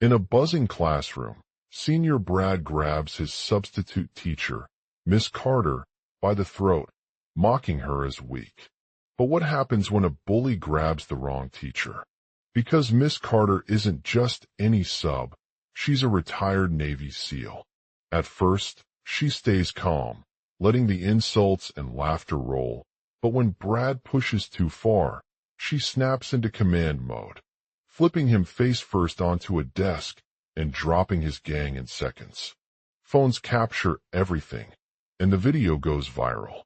In a buzzing classroom, Senior Brad grabs his substitute teacher, Miss Carter, by the throat, mocking her as weak. But what happens when a bully grabs the wrong teacher? Because Miss Carter isn't just any sub, she's a retired Navy SEAL. At first, she stays calm, letting the insults and laughter roll, but when Brad pushes too far, she snaps into command mode, flipping him face first onto a desk and dropping his gang in seconds. Phones capture everything, and the video goes viral.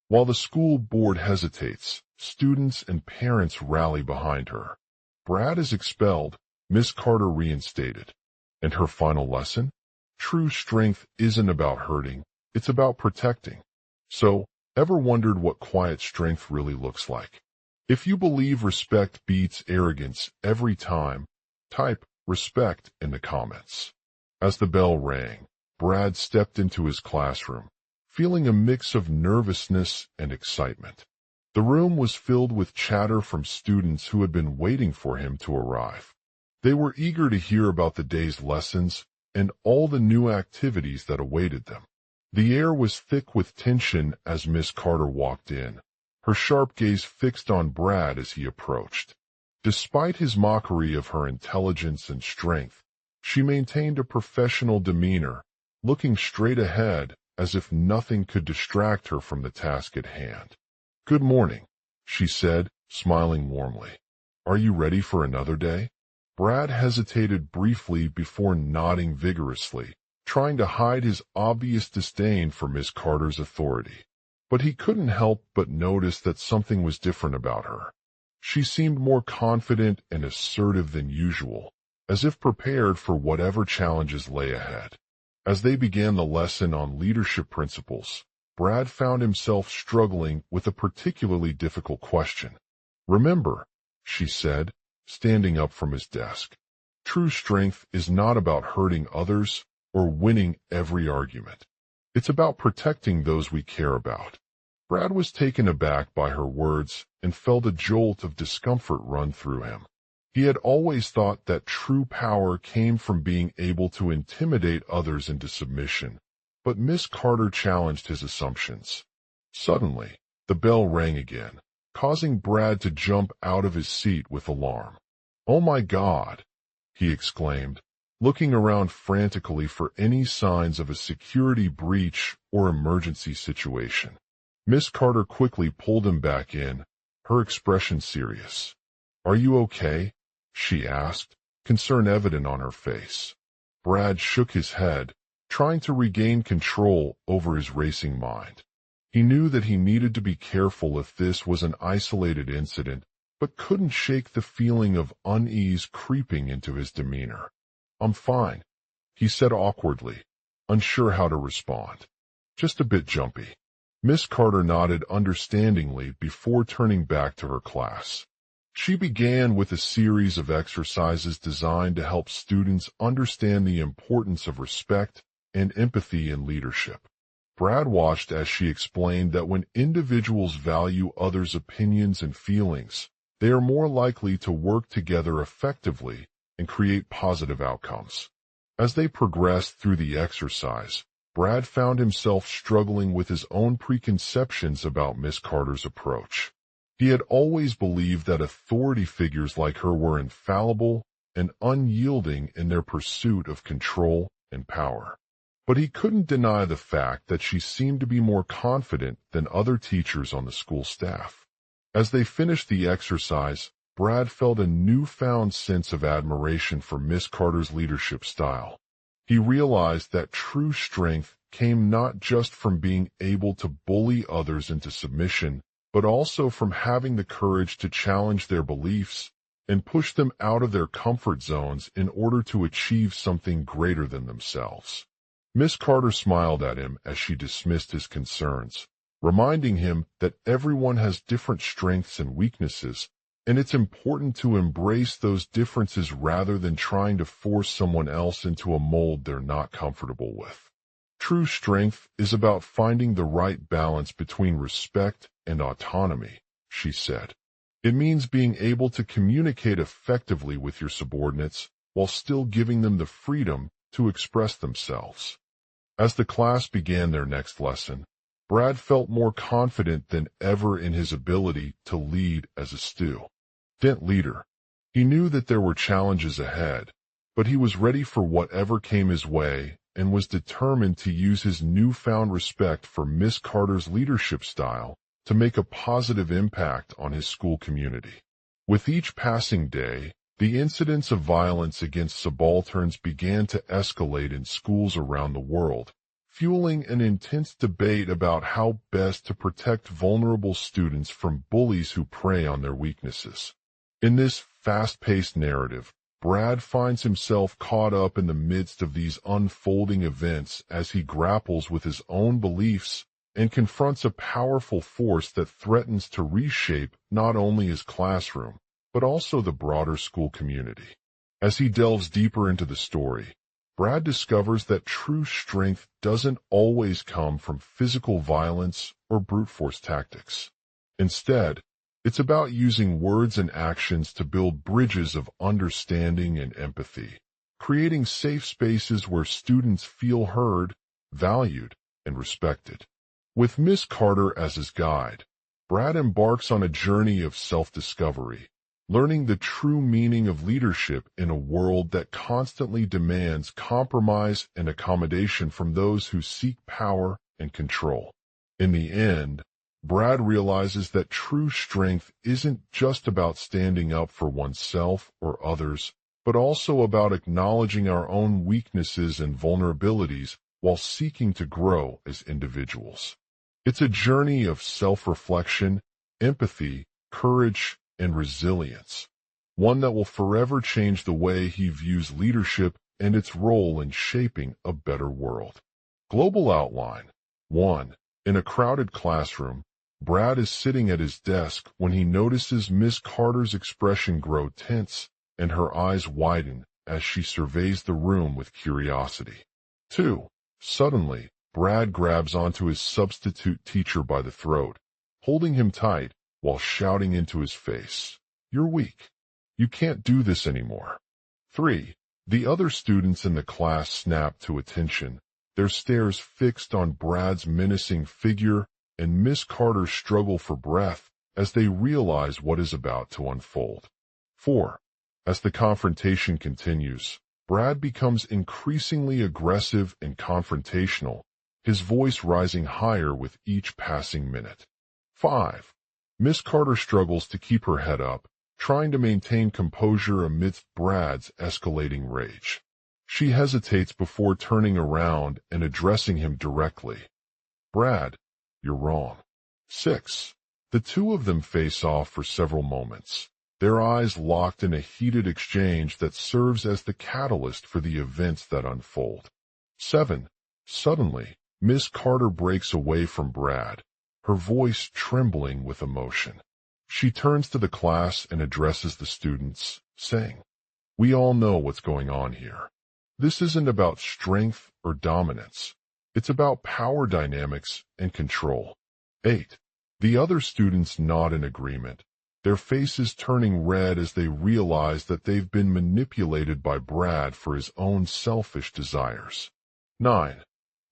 While the school board hesitates, students and parents rally behind her. Brad is expelled, Miss Carter reinstated. And her final lesson? True strength isn't about hurting, it's about protecting. So, ever wondered what quiet strength really looks like? If you believe respect beats arrogance every time, type respect in the comments. As the bell rang, Brad stepped into his classroom, feeling a mix of nervousness and excitement. The room was filled with chatter from students who had been waiting for him to arrive. They were eager to hear about the day's lessons and all the new activities that awaited them. The air was thick with tension as Miss Carter walked in, her sharp gaze fixed on Brad as he approached. Despite his mockery of her intelligence and strength, she maintained a professional demeanor, looking straight ahead as if nothing could distract her from the task at hand. "Good morning," she said, smiling warmly. "Are you ready for another day?" Brad hesitated briefly before nodding vigorously, trying to hide his obvious disdain for Miss Carter's authority. But he couldn't help but notice that something was different about her. She seemed more confident and assertive than usual, as if prepared for whatever challenges lay ahead. As they began the lesson on leadership principles, Brad found himself struggling with a particularly difficult question. "Remember," she said, standing up from his desk, "true strength is not about hurting others or winning every argument. It's about protecting those we care about." Brad was taken aback by her words and felt a jolt of discomfort run through him. He had always thought that true power came from being able to intimidate others into submission, but Miss Carter challenged his assumptions. Suddenly, the bell rang again, causing Brad to jump out of his seat with alarm. "Oh my God!" he exclaimed, looking around frantically for any signs of a security breach or emergency situation. Miss Carter quickly pulled him back in, her expression serious. "Are you okay?" she asked, concern evident on her face. Brad shook his head, trying to regain control over his racing mind. He knew that he needed to be careful if this was an isolated incident, but couldn't shake the feeling of unease creeping into his demeanor. "I'm fine," he said awkwardly, unsure how to respond. "Just a bit jumpy." Miss Carter nodded understandingly before turning back to her class. She began with a series of exercises designed to help students understand the importance of respect and empathy in leadership. Brad watched as she explained that when individuals value others' opinions and feelings, they are more likely to work together effectively and create positive outcomes. As they progressed through the exercise, Brad found himself struggling with his own preconceptions about Miss Carter's approach. He had always believed that authority figures like her were infallible and unyielding in their pursuit of control and power. But he couldn't deny the fact that she seemed to be more confident than other teachers on the school staff. As they finished the exercise, Brad felt a newfound sense of admiration for Miss Carter's leadership style. He realized that true strength came not just from being able to bully others into submission, but also from having the courage to challenge their beliefs and push them out of their comfort zones in order to achieve something greater than themselves. Miss Carter smiled at him as she dismissed his concerns, reminding him that everyone has different strengths and weaknesses, and it's important to embrace those differences rather than trying to force someone else into a mold they're not comfortable with. True strength is about finding the right balance between respect and autonomy, she said. It means being able to communicate effectively with your subordinates while still giving them the freedom to express themselves. As the class began their next lesson, Brad felt more confident than ever in his ability to lead as a student leader. He knew that there were challenges ahead, but he was ready for whatever came his way and was determined to use his newfound respect for Miss Carter's leadership style to make a positive impact on his school community. With each passing day, the incidents of violence against subalterns began to escalate in schools around the world, fueling an intense debate about how best to protect vulnerable students from bullies who prey on their weaknesses. In this fast-paced narrative, Brad finds himself caught up in the midst of these unfolding events as he grapples with his own beliefs and confronts a powerful force that threatens to reshape not only his classroom, but also the broader school community. As he delves deeper into the story, Brad discovers that true strength doesn't always come from physical violence or brute force tactics. Instead, it's about using words and actions to build bridges of understanding and empathy, creating safe spaces where students feel heard, valued, and respected. With Miss Carter as his guide, Brad embarks on a journey of self-discovery, learning the true meaning of leadership in a world that constantly demands compromise and accommodation from those who seek power and control. In the end, Brad realizes that true strength isn't just about standing up for oneself or others, but also about acknowledging our own weaknesses and vulnerabilities while seeking to grow as individuals. It's a journey of self-reflection, empathy, courage, and resilience, one that will forever change the way he views leadership and its role in shaping a better world. Global outline. 1. In a crowded classroom, Brad is sitting at his desk when he notices Miss Carter's expression grow tense and her eyes widen as she surveys the room with curiosity. 2. Suddenly, Brad grabs onto his substitute teacher by the throat, holding him tight while shouting into his face, "You're weak. You can't do this anymore." 3. The other students in the class snap to attention, their stares fixed on Brad's menacing figure and Miss Carter's struggle for breath as they realize what is about to unfold. 4. As the confrontation continues, Brad becomes increasingly aggressive and confrontational, his voice rising higher with each passing minute. 5. Miss Carter struggles to keep her head up, trying to maintain composure amidst Brad's escalating rage. She hesitates before turning around and addressing him directly. "Brad, you're wrong." 6. The two of them face off for several moments, their eyes locked in a heated exchange that serves as the catalyst for the events that unfold. 7. Suddenly, Miss Carter breaks away from Brad, her voice trembling with emotion. She turns to the class and addresses the students, saying, "We all know what's going on here. This isn't about strength or dominance. It's about power dynamics and control." 8. The other students nod in agreement, their faces turning red as they realize that they've been manipulated by Brad for his own selfish desires. 9.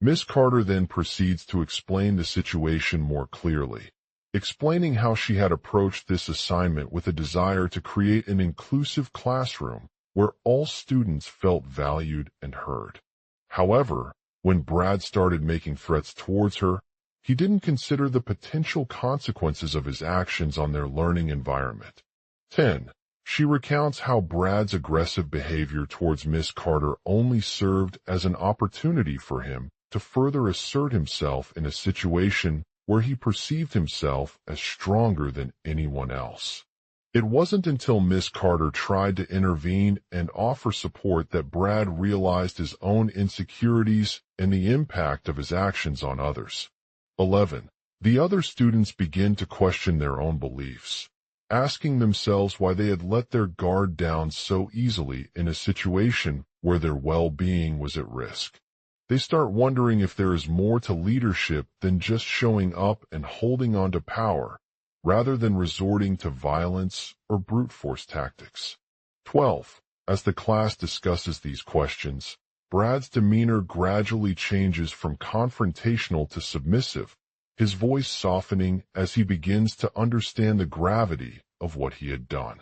Miss Carter then proceeds to explain the situation more clearly, explaining how she had approached this assignment with a desire to create an inclusive classroom where all students felt valued and heard. However, when Brad started making threats towards her, he didn't consider the potential consequences of his actions on their learning environment. 10. She recounts how Brad's aggressive behavior towards Miss Carter only served as an opportunity for him to further assert himself in a situation where he perceived himself as stronger than anyone else. It wasn't until Miss Carter tried to intervene and offer support that Brad realized his own insecurities and the impact of his actions on others. 11. The other students begin to question their own beliefs, asking themselves why they had let their guard down so easily in a situation where their well-being was at risk. They start wondering if there is more to leadership than just showing up and holding on to power, rather than resorting to violence or brute force tactics. 12. As the class discusses these questions, Brad's demeanor gradually changes from confrontational to submissive, his voice softening as he begins to understand the gravity of what he had done.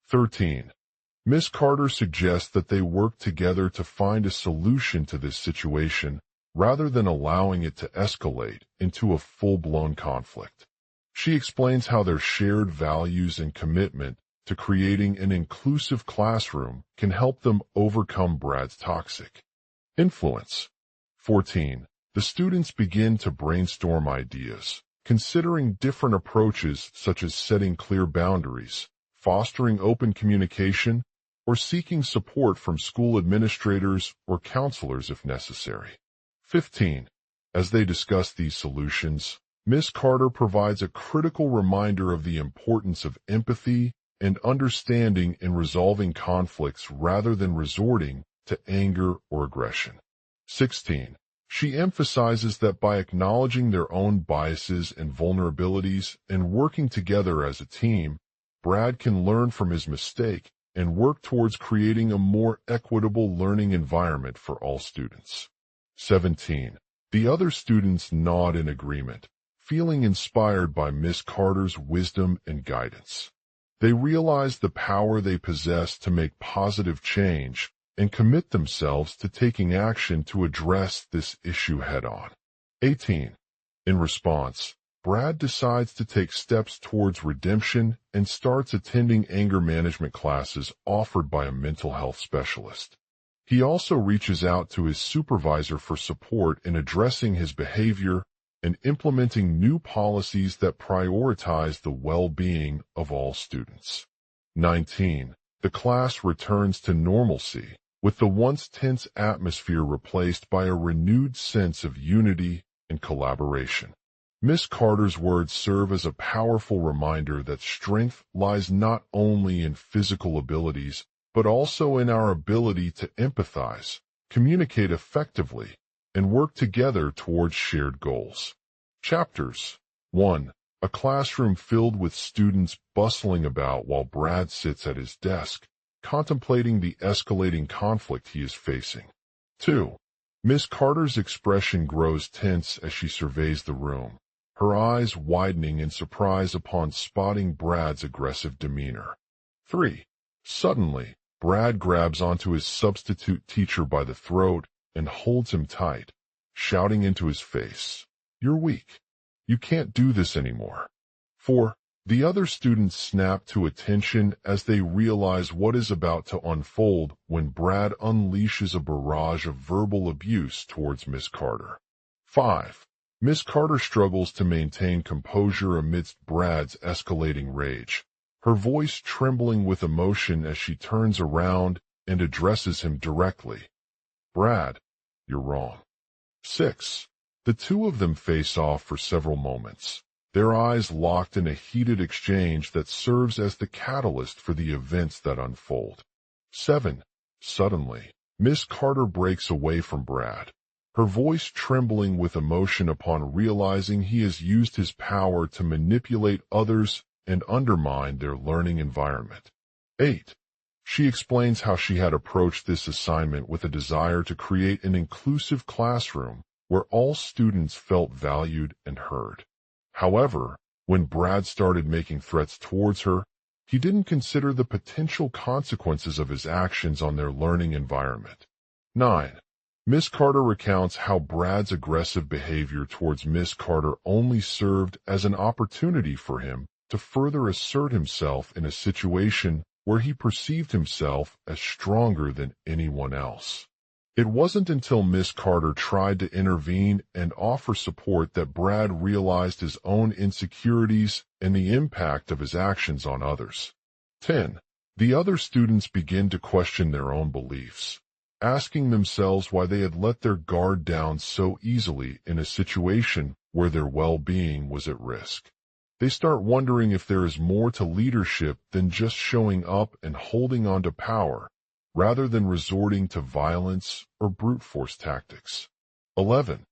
13. Miss Carter suggests that they work together to find a solution to this situation rather than allowing it to escalate into a full-blown conflict. She explains how their shared values and commitment to creating an inclusive classroom can help them overcome Brad's toxic influence. 14. The students begin to brainstorm ideas, considering different approaches such as setting clear boundaries, fostering open communication, or seeking support from school administrators or counselors if necessary. 15. As they discuss these solutions, Miss Carter provides a critical reminder of the importance of empathy and understanding in resolving conflicts rather than resorting to anger or aggression. 16. She emphasizes that by acknowledging their own biases and vulnerabilities and working together as a team, Brad can learn from his mistake and work towards creating a more equitable learning environment for all students. 17. The other students nod in agreement, feeling inspired by Miss Carter's wisdom and guidance. They realize the power they possess to make positive change and commit themselves to taking action to address this issue head-on. 18. In response, Brad decides to take steps towards redemption and starts attending anger management classes offered by a mental health specialist. He also reaches out to his supervisor for support in addressing his behavior and implementing new policies that prioritize the well-being of all students. 19. The class returns to normalcy, with the once tense atmosphere replaced by a renewed sense of unity and collaboration. Miss Carter's words serve as a powerful reminder that strength lies not only in physical abilities, but also in our ability to empathize, communicate effectively, and work together towards shared goals. Chapters 1. A classroom filled with students bustling about while Brad sits at his desk, contemplating the escalating conflict he is facing. 2. Miss Carter's expression grows tense as she surveys the room, her eyes widening in surprise upon spotting Brad's aggressive demeanor. 3. Suddenly, Brad grabs onto his substitute teacher by the throat and holds him tight, shouting into his face, "You're weak. You can't do this anymore." 4. The other students snap to attention as they realize what is about to unfold when Brad unleashes a barrage of verbal abuse towards Miss Carter. 5. Miss Carter struggles to maintain composure amidst Brad's escalating rage, her voice trembling with emotion as she turns around and addresses him directly. "Brad, you're wrong." 6. The two of them face off for several moments, their eyes locked in a heated exchange that serves as the catalyst for the events that unfold. 7. Suddenly, Miss Carter breaks away from Brad, her voice trembling with emotion upon realizing he has used his power to manipulate others and undermine their learning environment. 8. She explains how she had approached this assignment with a desire to create an inclusive classroom where all students felt valued and heard. However, when Brad started making threats towards her, he didn't consider the potential consequences of his actions on their learning environment. 9. Miss Carter recounts how Brad's aggressive behavior towards Miss Carter only served as an opportunity for him to further assert himself in a situation where he perceived himself as stronger than anyone else. It wasn't until Miss Carter tried to intervene and offer support that Brad realized his own insecurities and the impact of his actions on others. 10. The other students begin to question their own beliefs, asking themselves why they had let their guard down so easily in a situation where their well-being was at risk. They start wondering if there is more to leadership than just showing up and holding on to power, rather than resorting to violence or brute force tactics. 11.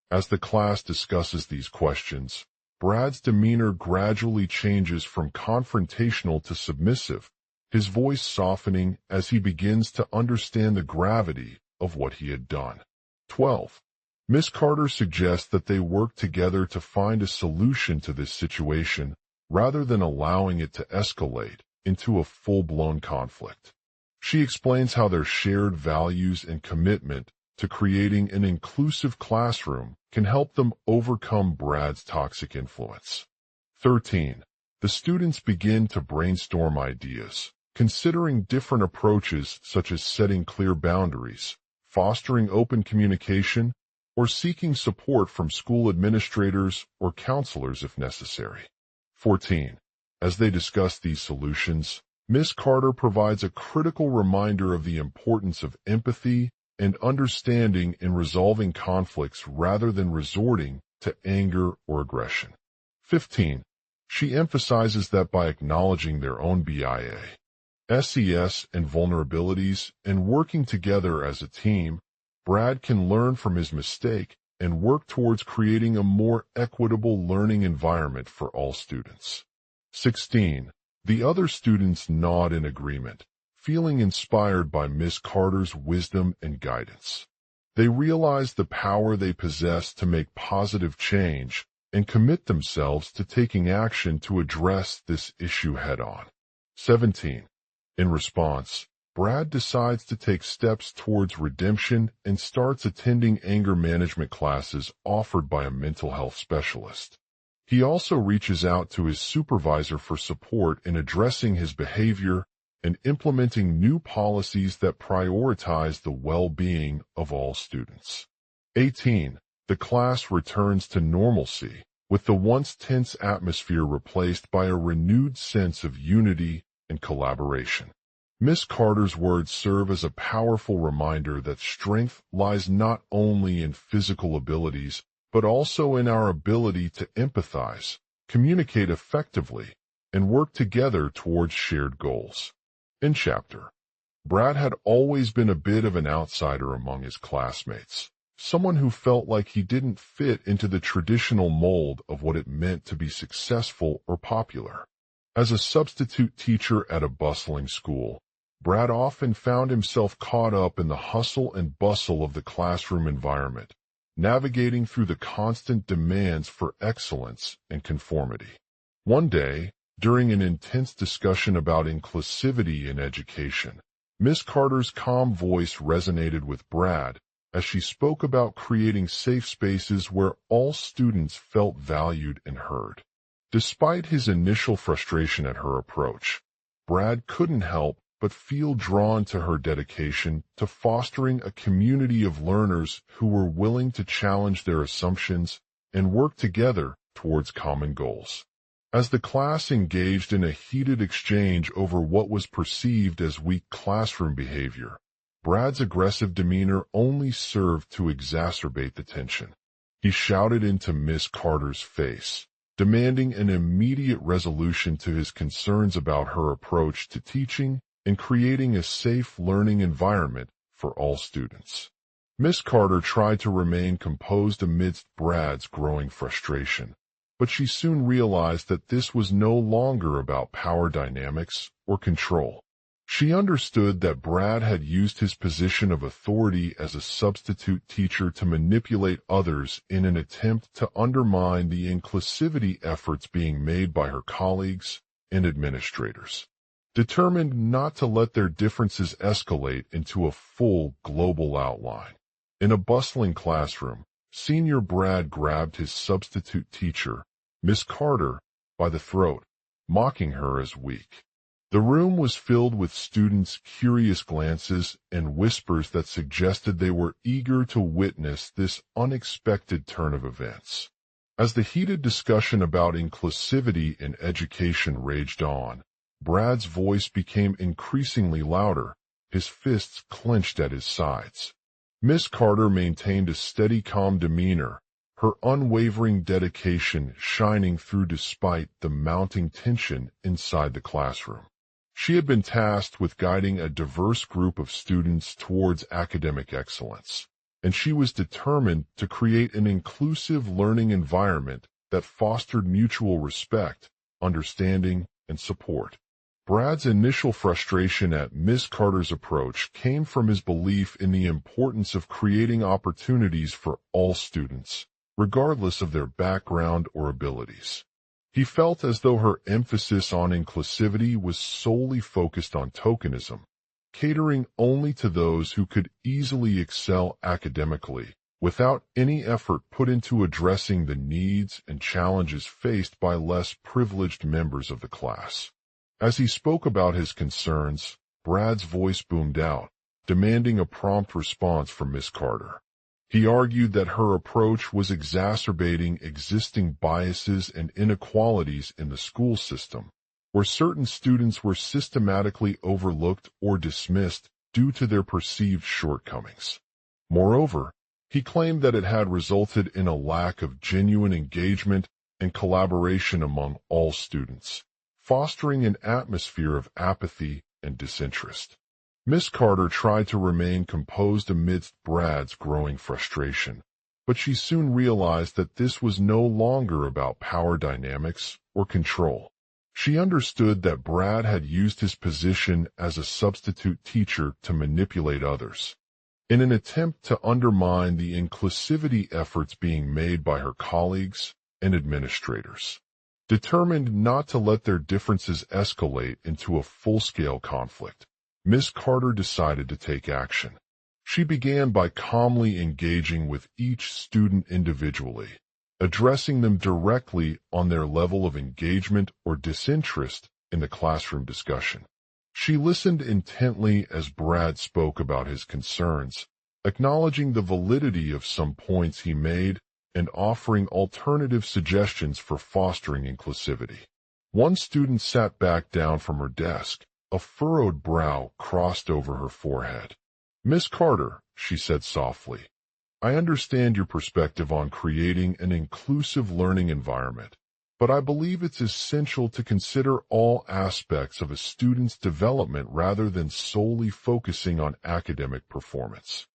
As the class discusses these questions, Brad's demeanor gradually changes from confrontational to submissive, his voice softening as he begins to understand the gravity of what he had done. 12. Miss Carter suggests that they work together to find a solution to this situation rather than allowing it to escalate into a full-blown conflict. She explains how their shared values and commitment to creating an inclusive classroom can help them overcome Brad's toxic influence. 13. The students begin to brainstorm ideas, considering different approaches such as setting clear boundaries, fostering open communication, or seeking support from school administrators or counselors if necessary. 14. As they discuss these solutions, Miss Carter provides a critical reminder of the importance of empathy and understanding in resolving conflicts rather than resorting to anger or aggression. 15. She emphasizes that by acknowledging their own BIA, SES, and vulnerabilities and working together as a team, Brad can learn from his mistake and work towards creating a more equitable learning environment for all students. 16. The other students nod in agreement, feeling inspired by Miss Carter's wisdom and guidance. They realize the power they possess to make positive change and commit themselves to taking action to address this issue head-on. 17. In response, Brad decides to take steps towards redemption and starts attending anger management classes offered by a mental health specialist. He also reaches out to his supervisor for support in addressing his behavior and implementing new policies that prioritize the well-being of all students. 18. The class returns to normalcy, with the once tense atmosphere replaced by a renewed sense of unity and collaboration. Miss Carter's words serve as a powerful reminder that strength lies not only in physical abilities, but also in our ability to empathize, communicate effectively, and work together towards shared goals. In chapter, Brad had always been a bit of an outsider among his classmates, someone who felt like he didn't fit into the traditional mold of what it meant to be successful or popular. As a substitute teacher at a bustling school, Brad often found himself caught up in the hustle and bustle of the classroom environment, navigating through the constant demands for excellence and conformity. One day, during an intense discussion about inclusivity in education, Miss Carter's calm voice resonated with Brad as she spoke about creating safe spaces where all students felt valued and heard. Despite his initial frustration at her approach, Brad couldn't help but feel drawn to her dedication to fostering a community of learners who were willing to challenge their assumptions and work together towards common goals. As the class engaged in a heated exchange over what was perceived as weak classroom behavior, Brad's aggressive demeanor only served to exacerbate the tension. He shouted into Miss Carter's face, demanding an immediate resolution to his concerns about her approach to teaching and creating a safe learning environment for all students. Miss Carter tried to remain composed amidst Brad's growing frustration, but she soon realized that this was no longer about power dynamics or control. She understood that Brad had used his position of authority as a substitute teacher to manipulate others in an attempt to undermine the inclusivity efforts being made by her colleagues and administrators. Determined not to let their differences escalate into a full global outline. In a bustling classroom, Senior Brad grabbed his substitute teacher, Miss Carter, by the throat, mocking her as weak. The room was filled with students' curious glances and whispers that suggested they were eager to witness this unexpected turn of events. As the heated discussion about inclusivity in education raged on, Brad's voice became increasingly louder, his fists clenched at his sides. Miss Carter maintained a steady, calm demeanor, her unwavering dedication shining through despite the mounting tension inside the classroom. She had been tasked with guiding a diverse group of students towards academic excellence, and she was determined to create an inclusive learning environment that fostered mutual respect, understanding, and support. Brad's initial frustration at Miss Carter's approach came from his belief in the importance of creating opportunities for all students, regardless of their background or abilities. He felt as though her emphasis on inclusivity was solely focused on tokenism, catering only to those who could easily excel academically, without any effort put into addressing the needs and challenges faced by less privileged members of the class. As he spoke about his concerns, Brad's voice boomed out, demanding a prompt response from Miss Carter. He argued that her approach was exacerbating existing biases and inequalities in the school system, where certain students were systematically overlooked or dismissed due to their perceived shortcomings. Moreover, he claimed that it had resulted in a lack of genuine engagement and collaboration among all students, fostering an atmosphere of apathy and disinterest. Miss Carter tried to remain composed amidst Brad's growing frustration, but she soon realized that this was no longer about power dynamics or control. She understood that Brad had used his position as a substitute teacher to manipulate others, in an attempt to undermine the inclusivity efforts being made by her colleagues and administrators. Determined not to let their differences escalate into a full-scale conflict, Miss Carter decided to take action. She began by calmly engaging with each student individually, addressing them directly on their level of engagement or disinterest in the classroom discussion. She listened intently as Brad spoke about his concerns, acknowledging the validity of some points he made and offering alternative suggestions for fostering inclusivity. One student sat back down from her desk, a furrowed brow crossed over her forehead. "Miss Carter," she said softly, "I understand your perspective on creating an inclusive learning environment, but I believe it's essential to consider all aspects of a student's development rather than solely focusing on academic performance."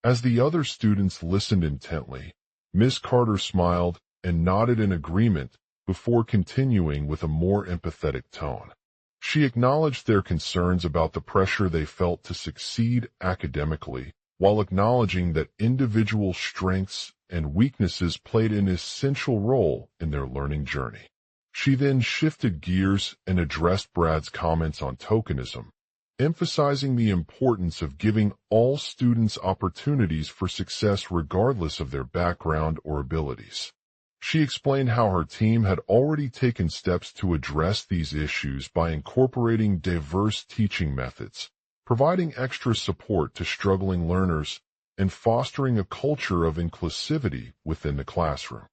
As the other students listened intently, Miss Carter smiled and nodded in agreement before continuing with a more empathetic tone. She acknowledged their concerns about the pressure they felt to succeed academically, while acknowledging that individual strengths and weaknesses played an essential role in their learning journey. She then shifted gears and addressed Brad's comments on tokenism, emphasizing the importance of giving all students opportunities for success regardless of their background or abilities. She explained how her team had already taken steps to address these issues by incorporating diverse teaching methods, providing extra support to struggling learners, and fostering a culture of inclusivity within the classroom.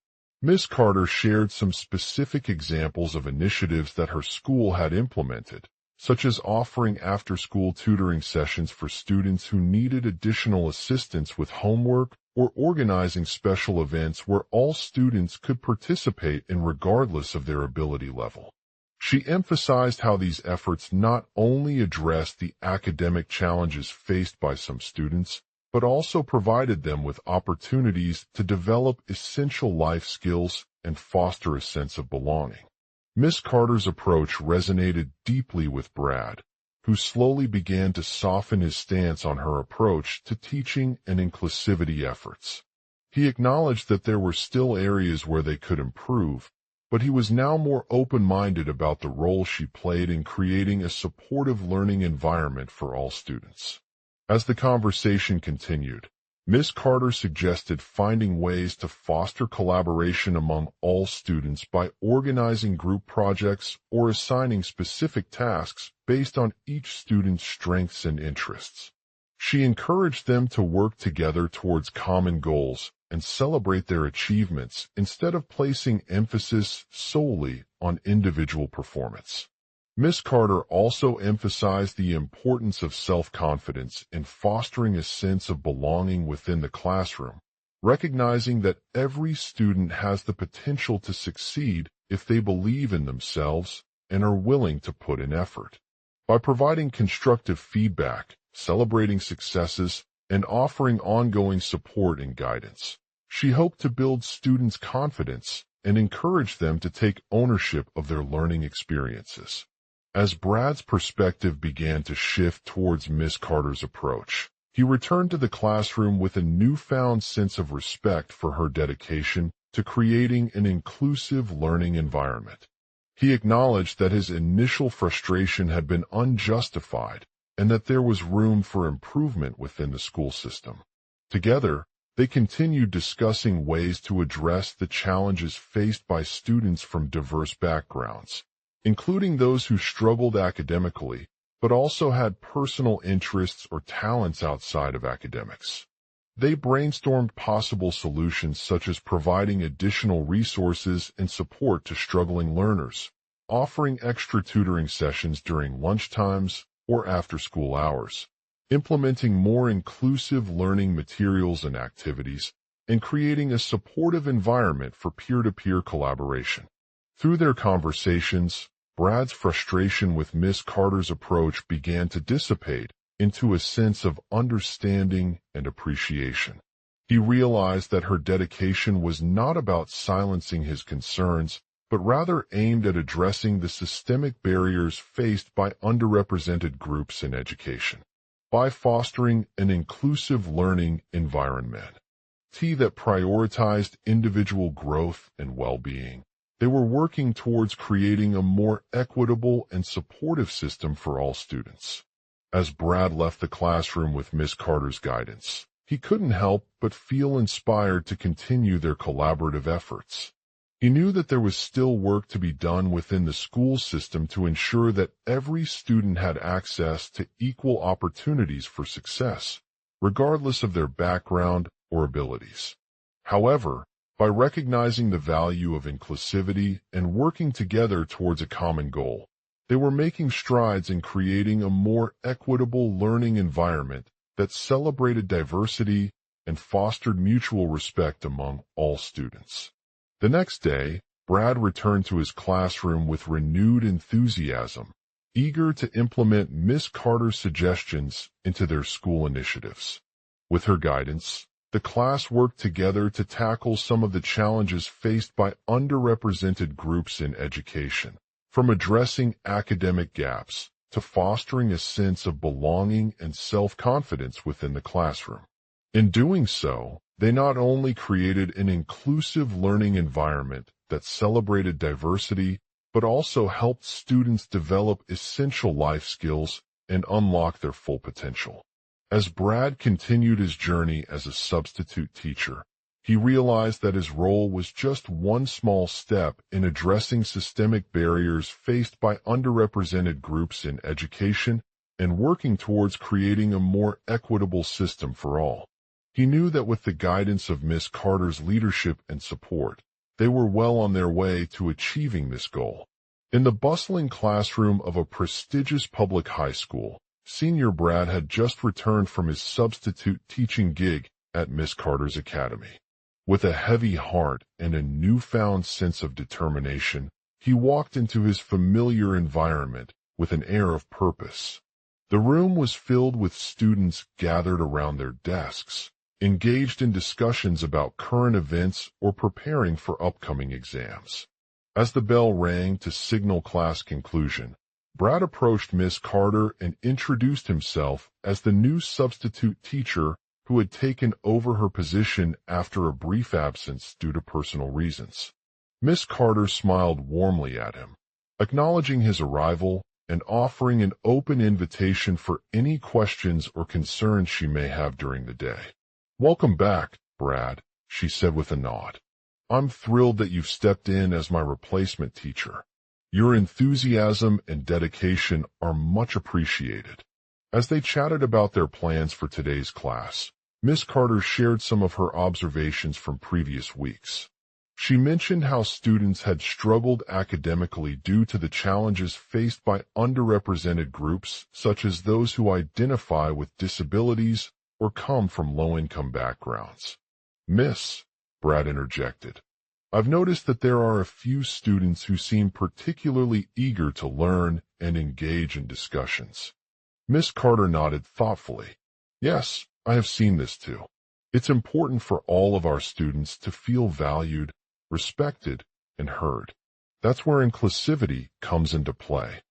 Ms. Carter shared some specific examples of initiatives that her school had implemented, such as offering after-school tutoring sessions for students who needed additional assistance with homework or organizing special events where all students could participate in regardless of their ability level. She emphasized how these efforts not only addressed the academic challenges faced by some students, but also provided them with opportunities to develop essential life skills and foster a sense of belonging. Miss Carter's approach resonated deeply with Brad, who slowly began to soften his stance on her approach to teaching and inclusivity efforts. He acknowledged that there were still areas where they could improve, but he was now more open-minded about the role she played in creating a supportive learning environment for all students. As the conversation continued, Miss Carter suggested finding ways to foster collaboration among all students by organizing group projects or assigning specific tasks based on each student's strengths and interests. She encouraged them to work together towards common goals and celebrate their achievements instead of placing emphasis solely on individual performance. Miss Carter also emphasized the importance of self-confidence in fostering a sense of belonging within the classroom, recognizing that every student has the potential to succeed if they believe in themselves and are willing to put in effort. By providing constructive feedback, celebrating successes, and offering ongoing support and guidance, she hoped to build students' confidence and encourage them to take ownership of their learning experiences. As Brad's perspective began to shift towards Miss Carter's approach, he returned to the classroom with a newfound sense of respect for her dedication to creating an inclusive learning environment. He acknowledged that his initial frustration had been unjustified and that there was room for improvement within the school system. Together, they continued discussing ways to address the challenges faced by students from diverse backgrounds, including those who struggled academically but also had personal interests or talents outside of academics. They brainstormed possible solutions such as providing additional resources and support to struggling learners, offering extra tutoring sessions during lunchtimes or after-school hours, implementing more inclusive learning materials and activities, and creating a supportive environment for peer-to-peer collaboration. Through their conversations, Brad's frustration with Miss Carter's approach began to dissipate into a sense of understanding and appreciation. He realized that her dedication was not about silencing his concerns, but rather aimed at addressing the systemic barriers faced by underrepresented groups in education. By fostering an inclusive learning environment that prioritized individual growth and well-being, they were working towards creating a more equitable and supportive system for all students. As Brad left the classroom with Miss Carter's guidance, he couldn't help but feel inspired to continue their collaborative efforts. He knew that there was still work to be done within the school system to ensure that every student had access to equal opportunities for success, regardless of their background or abilities. However, by recognizing the value of inclusivity and working together towards a common goal, they were making strides in creating a more equitable learning environment that celebrated diversity and fostered mutual respect among all students. The next day, Brad returned to his classroom with renewed enthusiasm, eager to implement Miss Carter's suggestions into their school initiatives. With her guidance, the class worked together to tackle some of the challenges faced by underrepresented groups in education, from addressing academic gaps to fostering a sense of belonging and self-confidence within the classroom. In doing so, they not only created an inclusive learning environment that celebrated diversity, but also helped students develop essential life skills and unlock their full potential. As Brad continued his journey as a substitute teacher, he realized that his role was just one small step in addressing systemic barriers faced by underrepresented groups in education and working towards creating a more equitable system for all. He knew that with the guidance of Miss Carter's leadership and support, they were well on their way to achieving this goal. In the bustling classroom of a prestigious public high school, Senior Brad had just returned from his substitute teaching gig at Miss Carter's academy. With a heavy heart and a newfound sense of determination, he walked into his familiar environment with an air of purpose. The room was filled with students gathered around their desks, engaged in discussions about current events or preparing for upcoming exams. As the bell rang to signal class conclusion, Brad approached Miss Carter and introduced himself as the new substitute teacher who had taken over her position after a brief absence due to personal reasons. Miss Carter smiled warmly at him, acknowledging his arrival and offering an open invitation for any questions or concerns she may have during the day. "Welcome back, Brad," she said with a nod. "I'm thrilled that you've stepped in as my replacement teacher. Your enthusiasm and dedication are much appreciated." As they chatted about their plans for today's class, Miss Carter shared some of her observations from previous weeks. She mentioned how students had struggled academically due to the challenges faced by underrepresented groups such as those who identify with disabilities or come from low-income backgrounds. "Miss," Brad interjected, "I've noticed that there are a few students who seem particularly eager to learn and engage in discussions." Miss Carter nodded thoughtfully. "Yes, I have seen this too. It's important for all of our students to feel valued, respected, and heard. That's where inclusivity comes into play."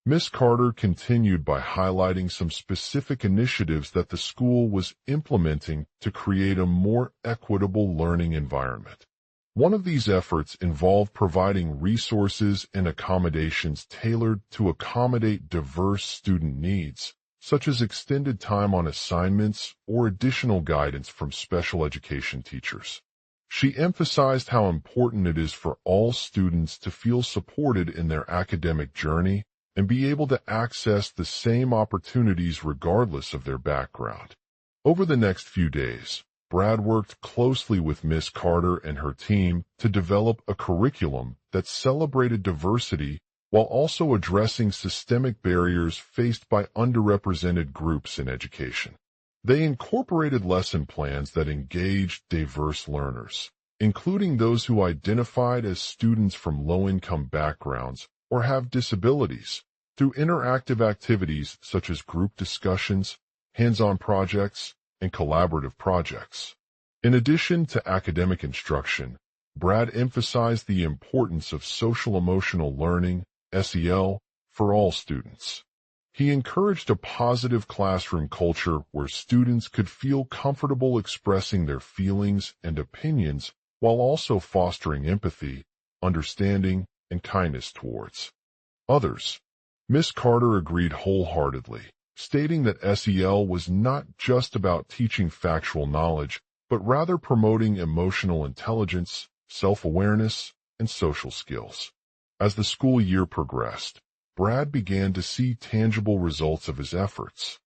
Miss Carter continued by highlighting some specific initiatives that the school was implementing to create a more equitable learning environment. One of these efforts involved providing resources and accommodations tailored to accommodate diverse student needs, such as extended time on assignments or additional guidance from special education teachers. She emphasized how important it is for all students to feel supported in their academic journey and be able to access the same opportunities regardless of their background. Over the next few days, Brad worked closely with Miss Carter and her team to develop a curriculum that celebrated diversity while also addressing systemic barriers faced by underrepresented groups in education. They incorporated lesson plans that engaged diverse learners, including those who identified as students from low-income backgrounds or have disabilities, through interactive activities such as group discussions, hands-on projects, and collaborative projects. In addition to academic instruction, Brad emphasized the importance of social-emotional learning, SEL, for all students. He encouraged a positive classroom culture where students could feel comfortable expressing their feelings and opinions while also fostering empathy, understanding, and kindness towards others. Miss Carter agreed wholeheartedly, stating that SEL was not just about teaching factual knowledge, but rather promoting emotional intelligence, self-awareness, and social skills. As the school year progressed, Brad began to see tangible results of his efforts.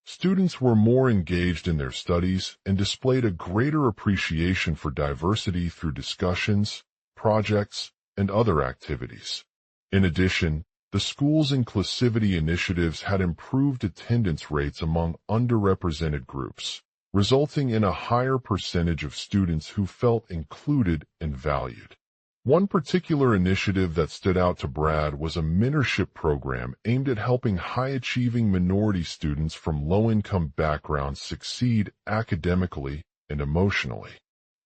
Students were more engaged in their studies and displayed a greater appreciation for diversity through discussions, projects, and other activities. In addition, the school's inclusivity initiatives had improved attendance rates among underrepresented groups, resulting in a higher percentage of students who felt included and valued. One particular initiative that stood out to Brad was a mentorship program aimed at helping high-achieving minority students from low-income backgrounds succeed academically and emotionally.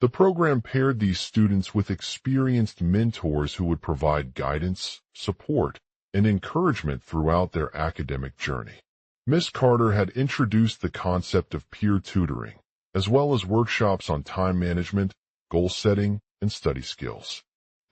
The program paired these students with experienced mentors who would provide guidance, support, and encouragement throughout their academic journey. Miss Carter had introduced the concept of peer tutoring, as well as workshops on time management, goal setting, and study skills.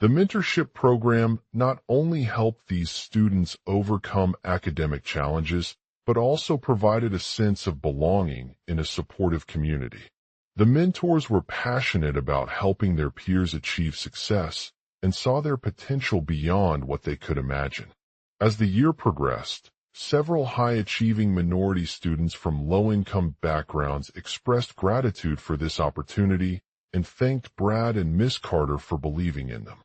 The mentorship program not only helped these students overcome academic challenges, but also provided a sense of belonging in a supportive community. The mentors were passionate about helping their peers achieve success and saw their potential beyond what they could imagine. As the year progressed, several high-achieving minority students from low-income backgrounds expressed gratitude for this opportunity and thanked Brad and Miss Carter for believing in them.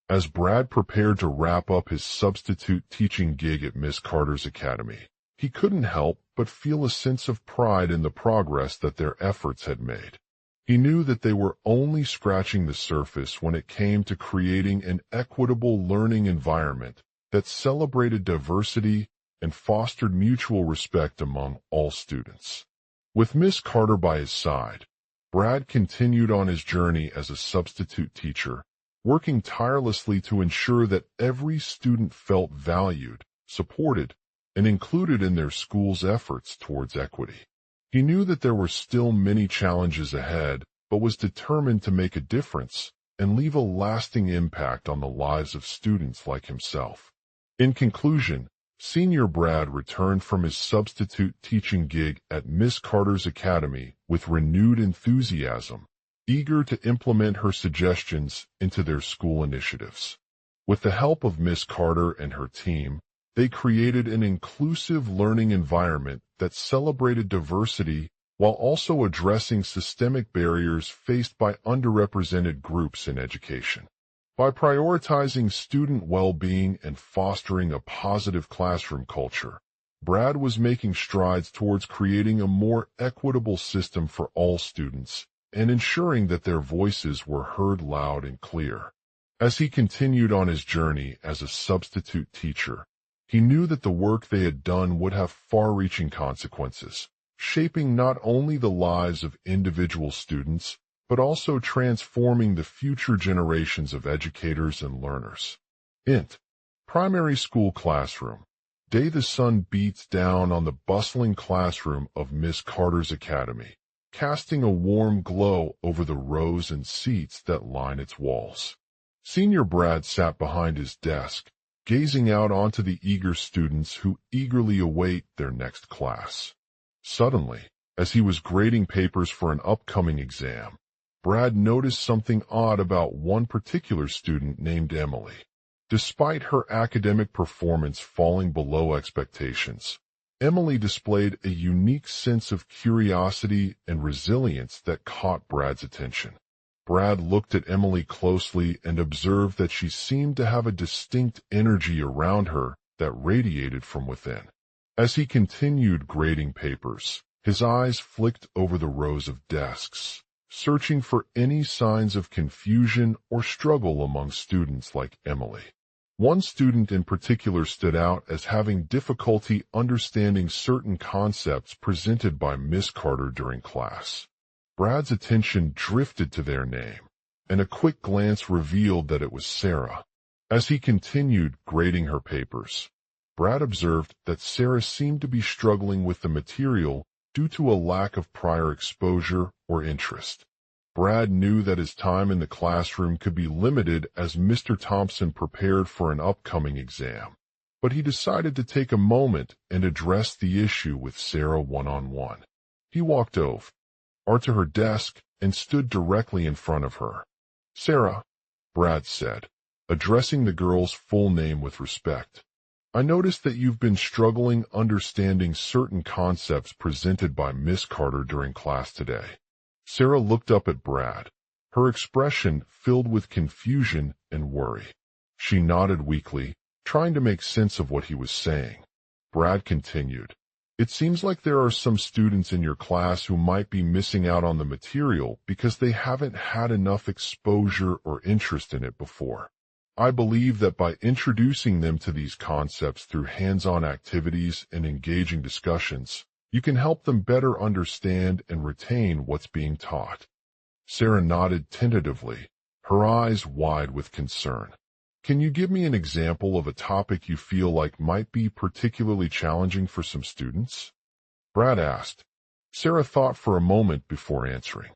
As Brad prepared to wrap up his substitute teaching gig at Miss Carter's academy, he couldn't help but feel a sense of pride in the progress that their efforts had made. He knew that they were only scratching the surface when it came to creating an equitable learning environment that celebrated diversity and fostered mutual respect among all students. With Miss Carter by his side, Brad continued on his journey as a substitute teacher, working tirelessly to ensure that every student felt valued, supported, and included in their school's efforts towards equity. He knew that there were still many challenges ahead, but was determined to make a difference and leave a lasting impact on the lives of students like himself. In conclusion, Senior Brad returned from his substitute teaching gig at Miss Carter's academy with renewed enthusiasm, eager to implement her suggestions into their school initiatives. With the help of Miss Carter and her team, they created an inclusive learning environment that celebrated diversity while also addressing systemic barriers faced by underrepresented groups in education. By prioritizing student well-being and fostering a positive classroom culture, Brad was making strides towards creating a more equitable system for all students and ensuring that their voices were heard loud and clear. As he continued on his journey as a substitute teacher, he knew that the work they had done would have far-reaching consequences, shaping not only the lives of individual students, but also transforming the future generations of educators and learners. Primary school classroom. Day the sun beats down on the bustling classroom of Miss Carter's academy, casting a warm glow over the rows and seats that line its walls. Senior Brad sat behind his desk, gazing out onto the eager students who eagerly await their next class. Suddenly, as he was grading papers for an upcoming exam, Brad noticed something odd about one particular student named Emily. Despite her academic performance falling below expectations, Emily displayed a unique sense of curiosity and resilience that caught Brad's attention. Brad looked at Emily closely and observed that she seemed to have a distinct energy around her that radiated from within. As he continued grading papers, his eyes flicked over the rows of desks, searching for any signs of confusion or struggle among students like Emily. One student in particular stood out as having difficulty understanding certain concepts presented by Miss Carter during class. Brad's attention drifted to their name, and a quick glance revealed that it was Sarah. As he continued grading her papers, Brad observed that Sarah seemed to be struggling with the material due to a lack of prior exposure or interest. Brad knew that his time in the classroom could be limited as Mr. Thompson prepared for an upcoming exam, but he decided to take a moment and address the issue with Sarah one-on-one. He walked over to her desk and stood directly in front of her. "Sarah," Brad said, addressing the girl's full name with respect, "I noticed that you've been struggling understanding certain concepts presented by Miss Carter during class today." Sarah looked up at Brad, her expression filled with confusion and worry. She nodded weakly, trying to make sense of what he was saying. Brad continued, "It seems like there are some students in your class who might be missing out on the material because they haven't had enough exposure or interest in it before. I believe that by introducing them to these concepts through hands-on activities and engaging discussions, you can help them better understand and retain what's being taught." Sarah nodded tentatively, her eyes wide with concern. "Can you give me an example of a topic you feel like might be particularly challenging for some students?" Brad asked. Sarah thought for a moment before answering.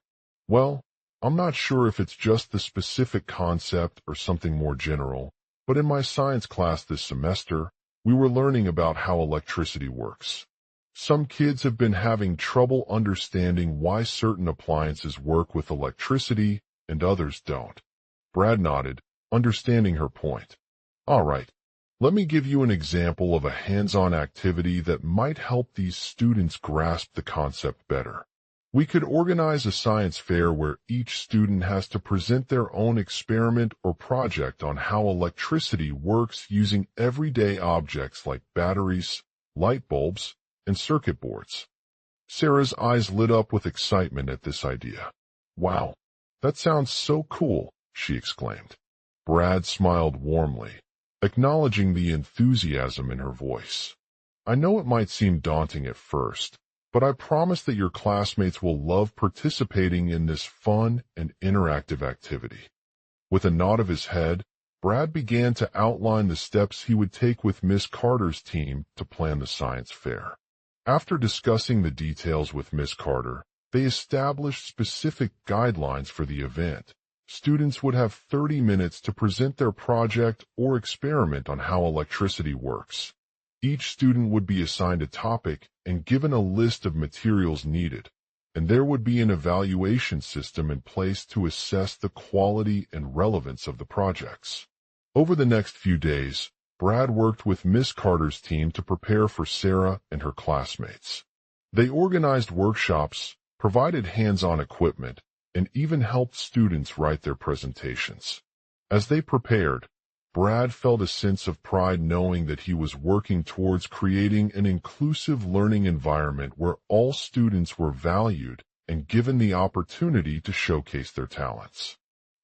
"Well, I'm not sure if it's just the specific concept or something more general, but in my science class this semester, we were learning about how electricity works. Some kids have been having trouble understanding why certain appliances work with electricity and others don't." Brad nodded, understanding her point. "All right, let me give you an example of a hands-on activity that might help these students grasp the concept better. We could organize a science fair where each student has to present their own experiment or project on how electricity works using everyday objects like batteries, light bulbs, and circuit boards." Sarah's eyes lit up with excitement at this idea. "Wow, that sounds so cool," she exclaimed. Brad smiled warmly, acknowledging the enthusiasm in her voice. "I know it might seem daunting at first, but I promise that your classmates will love participating in this fun and interactive activity." With a nod of his head, Brad began to outline the steps he would take with Miss Carter's team to plan the science fair. After discussing the details with Miss Carter, they established specific guidelines for the event. Students would have 30 minutes to present their project or experiment on how electricity works. Each student would be assigned a topic and given a list of materials needed, and there would be an evaluation system in place to assess the quality and relevance of the projects. Over the next few days, Brad worked with Miss Carter's team to prepare for Sarah and her classmates. They organized workshops, provided hands-on equipment, and even helped students write their presentations. As they prepared, Brad felt a sense of pride knowing that he was working towards creating an inclusive learning environment where all students were valued and given the opportunity to showcase their talents.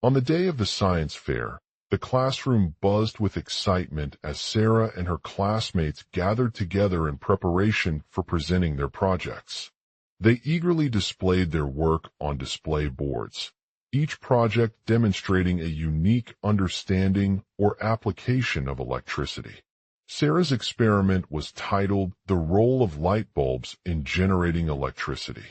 On the day of the science fair, the classroom buzzed with excitement as Sarah and her classmates gathered together in preparation for presenting their projects. They eagerly displayed their work on display boards, each project demonstrating a unique understanding or application of electricity. Sarah's experiment was titled The Role of Light Bulbs in Generating Electricity.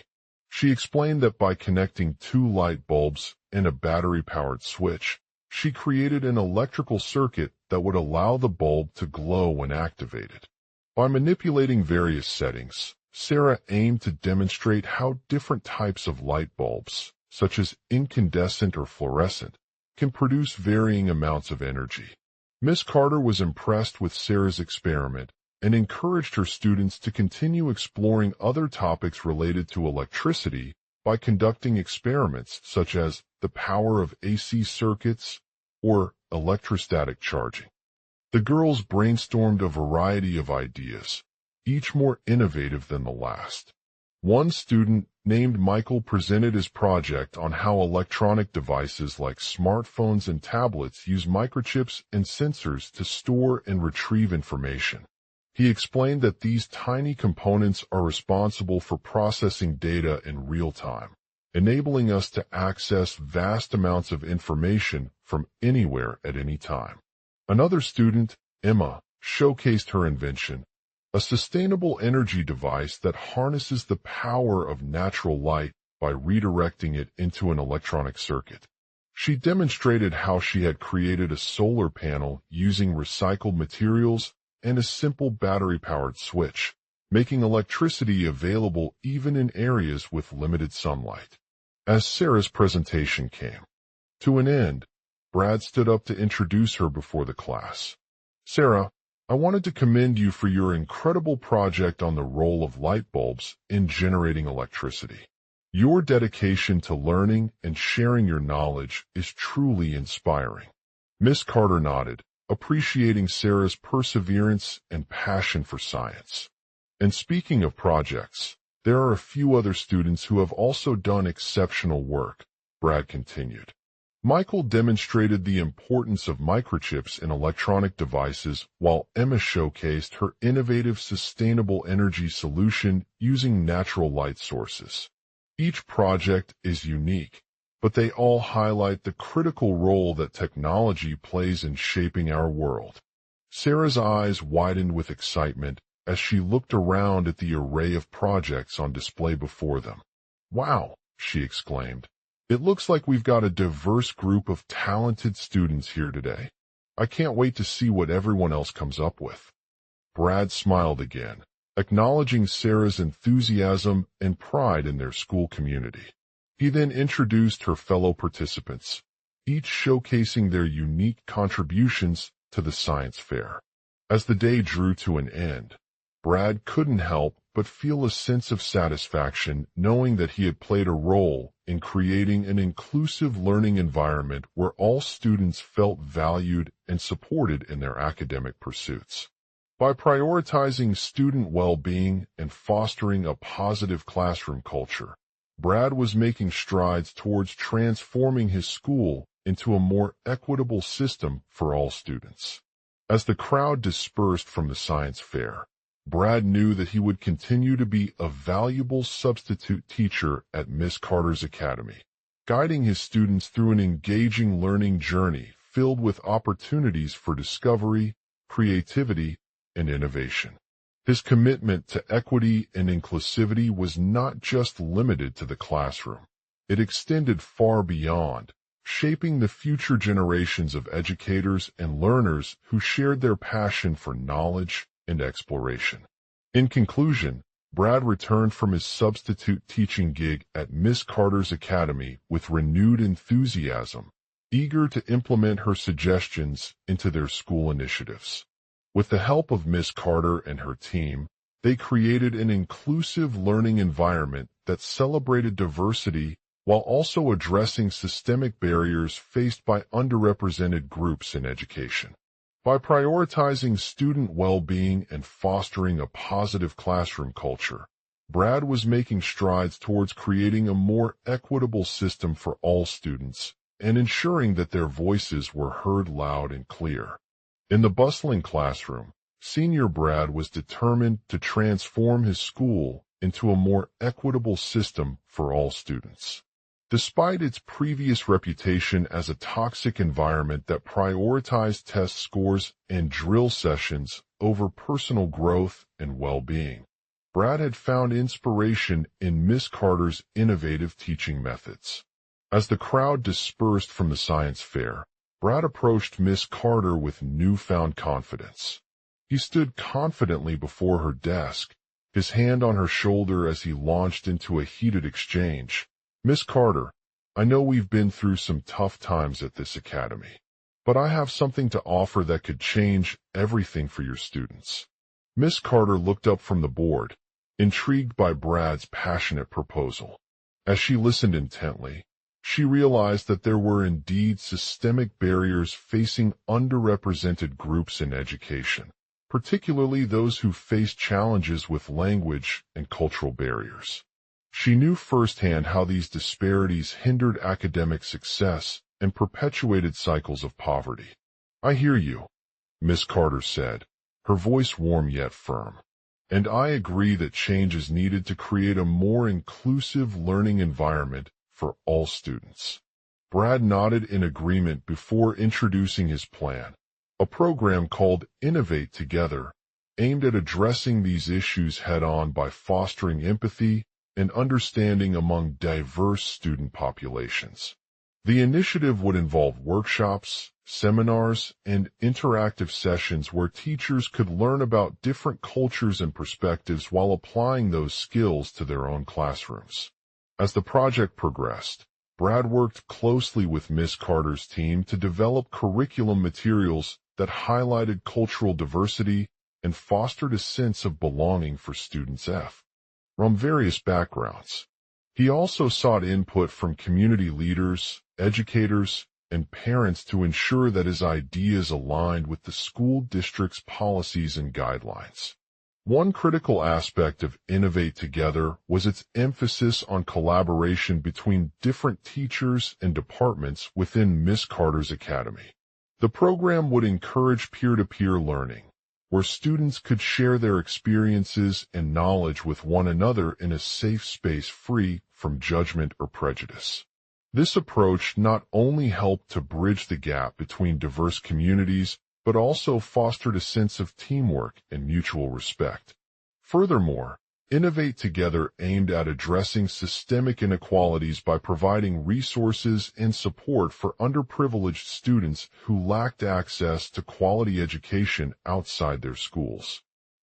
She explained that by connecting two light bulbs and a battery-powered switch, she created an electrical circuit that would allow the bulb to glow when activated. By manipulating various settings, Sarah aimed to demonstrate how different types of light bulbs, such as incandescent or fluorescent, can produce varying amounts of energy. Miss Carter was impressed with Sarah's experiment and encouraged her students to continue exploring other topics related to electricity by conducting experiments such as the power of AC circuits or electrostatic charging. The girls brainstormed a variety of ideas, each more innovative than the last. One student, named Michael, presented his project on how electronic devices like smartphones and tablets use microchips and sensors to store and retrieve information. He explained that these tiny components are responsible for processing data in real time, enabling us to access vast amounts of information from anywhere at any time. Another student, Emma, showcased her invention, a sustainable energy device that harnesses the power of natural light by redirecting it into an electronic circuit. She demonstrated how she had created a solar panel using recycled materials and a simple battery-powered switch, making electricity available even in areas with limited sunlight. As Sarah's presentation came to an end, Brad stood up to introduce her before the class. Sarah, I wanted to commend you for your incredible project on the role of light bulbs in generating electricity. Your dedication to learning and sharing your knowledge is truly inspiring. Miss Carter nodded, appreciating Sarah's perseverance and passion for science. And speaking of projects, there are a few other students who have also done exceptional work, Brad continued. Michael demonstrated the importance of microchips in electronic devices, while Emma showcased her innovative sustainable energy solution using natural light sources. Each project is unique, but they all highlight the critical role that technology plays in shaping our world. Sarah's eyes widened with excitement as she looked around at the array of projects on display before them. Wow, she exclaimed. It looks like we've got a diverse group of talented students here today. I can't wait to see what everyone else comes up with. Brad smiled again, acknowledging Sarah's enthusiasm and pride in their school community. He then introduced her fellow participants, each showcasing their unique contributions to the science fair. As the day drew to an end, Brad couldn't help but feel a sense of satisfaction knowing that he had played a role in creating an inclusive learning environment where all students felt valued and supported in their academic pursuits. By prioritizing student well-being and fostering a positive classroom culture, Brad was making strides towards transforming his school into a more equitable system for all students. As the crowd dispersed from the science fair, Brad knew that he would continue to be a valuable substitute teacher at Miss Carter's Academy, guiding his students through an engaging learning journey filled with opportunities for discovery, creativity, and innovation. His commitment to equity and inclusivity was not just limited to the classroom. It extended far beyond, shaping the future generations of educators and learners who shared their passion for knowledge and exploration. In conclusion, Brad returned from his substitute teaching gig at Miss Carter's Academy with renewed enthusiasm, eager to implement her suggestions into their school initiatives. With the help of Miss Carter and her team, they created an inclusive learning environment that celebrated diversity while also addressing systemic barriers faced by underrepresented groups in education. By prioritizing student well-being and fostering a positive classroom culture, Brad was making strides towards creating a more equitable system for all students and ensuring that their voices were heard loud and clear. In the bustling classroom, Senior Brad was determined to transform his school into a more equitable system for all students. Despite its previous reputation as a toxic environment that prioritized test scores and drill sessions over personal growth and well-being, Brad had found inspiration in Miss Carter's innovative teaching methods. As the crowd dispersed from the science fair, Brad approached Miss Carter with newfound confidence. He stood confidently before her desk, his hand on her shoulder as he launched into a heated exchange. "Miss Carter, I know we've been through some tough times at this academy, but I have something to offer that could change everything for your students." Miss Carter looked up from the board, intrigued by Brad's passionate proposal. As she listened intently, she realized that there were indeed systemic barriers facing underrepresented groups in education, particularly those who face challenges with language and cultural barriers. She knew firsthand how these disparities hindered academic success and perpetuated cycles of poverty. "I hear you," Miss Carter said, her voice warm yet firm. "And I agree that change is needed to create a more inclusive learning environment for all students." Brad nodded in agreement before introducing his plan, a program called Innovate Together, aimed at addressing these issues head-on by fostering empathy and understanding among diverse student populations. The initiative would involve workshops, seminars, and interactive sessions where teachers could learn about different cultures and perspectives while applying those skills to their own classrooms. As the project progressed, Brad worked closely with Miss Carter's team to develop curriculum materials that highlighted cultural diversity and fostered a sense of belonging for students from various backgrounds. He also sought input from community leaders, educators, and parents to ensure that his ideas aligned with the school district's policies and guidelines. One critical aspect of Innovate Together was its emphasis on collaboration between different teachers and departments within Miss Carter's Academy. The program would encourage peer-to-peer learning, where students could share their experiences and knowledge with one another in a safe space free from judgment or prejudice. This approach not only helped to bridge the gap between diverse communities, but also fostered a sense of teamwork and mutual respect. Furthermore, Innovate Together aimed at addressing systemic inequalities by providing resources and support for underprivileged students who lacked access to quality education outside their schools.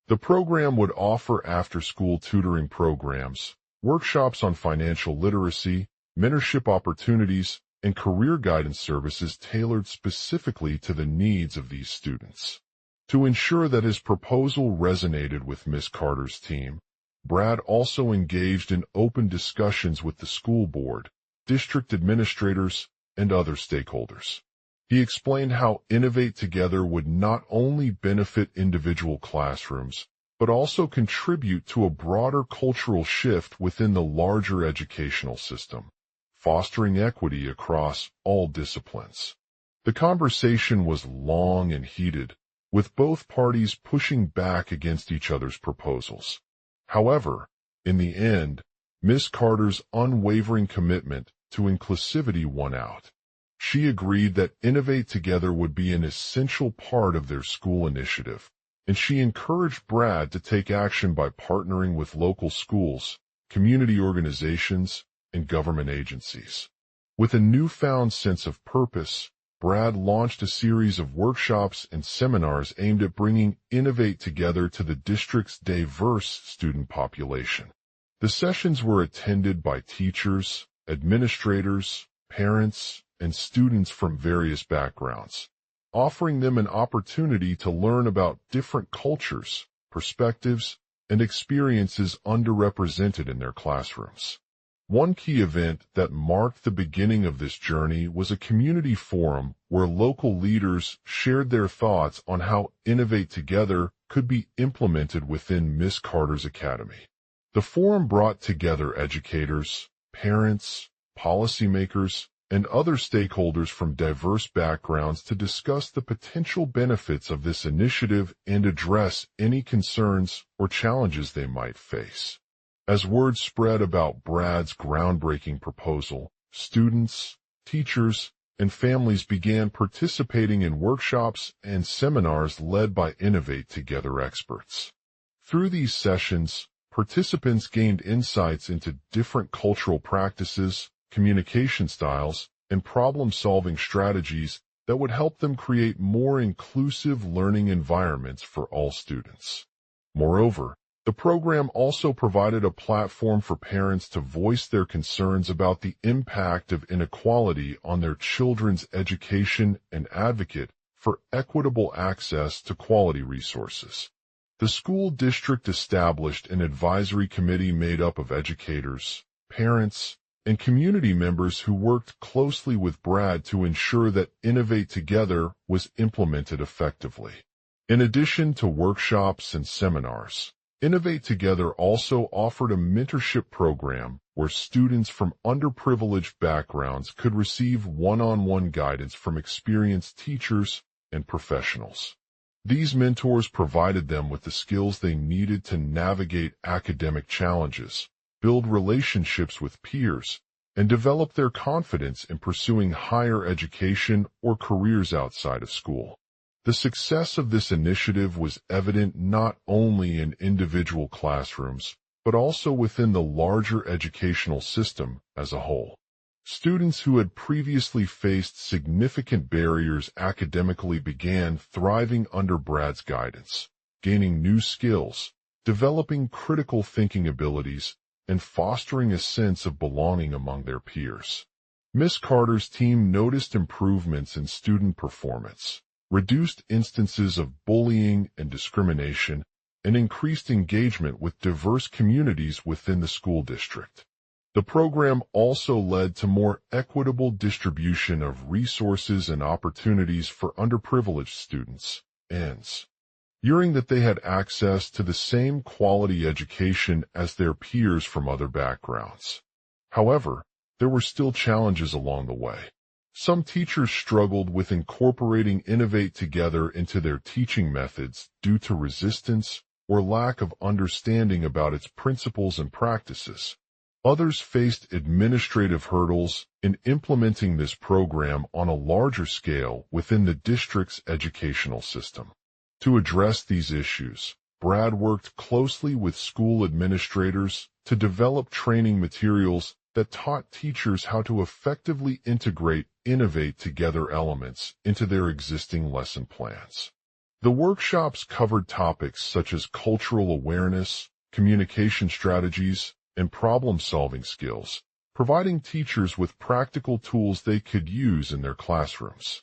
The program would offer after-school tutoring programs, workshops on financial literacy, mentorship opportunities, and career guidance services tailored specifically to the needs of these students. To ensure that his proposal resonated with Miss Carter's team, Brad also engaged in open discussions with the school board, district administrators, and other stakeholders. He explained how Innovate Together would not only benefit individual classrooms, but also contribute to a broader cultural shift within the larger educational system, fostering equity across all disciplines. The conversation was long and heated, with both parties pushing back against each other's proposals. However, in the end, Miss Carter's unwavering commitment to inclusivity won out. She agreed that Innovate Together would be an essential part of their school initiative, and she encouraged Brad to take action by partnering with local schools, community organizations, and government agencies. With a newfound sense of purpose, Brad launched a series of workshops and seminars aimed at bringing Innovate Together to the district's diverse student population. The sessions were attended by teachers, administrators, parents, and students from various backgrounds, offering them an opportunity to learn about different cultures, perspectives, and experiences underrepresented in their classrooms. One key event that marked the beginning of this journey was a community forum where local leaders shared their thoughts on how Innovate Together could be implemented within Miss Carter's Academy. The forum brought together educators, parents, policymakers, and other stakeholders from diverse backgrounds to discuss the potential benefits of this initiative and address any concerns or challenges they might face. As word spread about Brad's groundbreaking proposal, students, teachers, and families began participating in workshops and seminars led by Innovate Together experts. Through these sessions, participants gained insights into different cultural practices, communication styles, and problem-solving strategies that would help them create more inclusive learning environments for all students. Moreover, the program also provided a platform for parents to voice their concerns about the impact of inequality on their children's education and advocate for equitable access to quality resources. The school district established an advisory committee made up of educators, parents, and community members who worked closely with Brad to ensure that Innovate Together was implemented effectively. In addition to workshops and seminars, Innovate Together also offered a mentorship program where students from underprivileged backgrounds could receive one-on-one guidance from experienced teachers and professionals. These mentors provided them with the skills they needed to navigate academic challenges, build relationships with peers, and develop their confidence in pursuing higher education or careers outside of school. The success of this initiative was evident not only in individual classrooms, but also within the larger educational system as a whole. Students who had previously faced significant barriers academically began thriving under Brad's guidance, gaining new skills, developing critical thinking abilities, and fostering a sense of belonging among their peers. Ms. Carter's team noticed improvements in student performance, reduced instances of bullying and discrimination, and increased engagement with diverse communities within the school district. The program also led to more equitable distribution of resources and opportunities for underprivileged students, ensuring that they had access to the same quality education as their peers from other backgrounds. However, there were still challenges along the way. Some teachers struggled with incorporating Innovate Together into their teaching methods due to resistance or lack of understanding about its principles and practices. Others faced administrative hurdles in implementing this program on a larger scale within the district's educational system. To address these issues, Brad worked closely with school administrators to develop training materials that taught teachers how to effectively integrate Innovate Together elements into their existing lesson plans. The workshops covered topics such as cultural awareness, communication strategies, and problem-solving skills, providing teachers with practical tools they could use in their classrooms.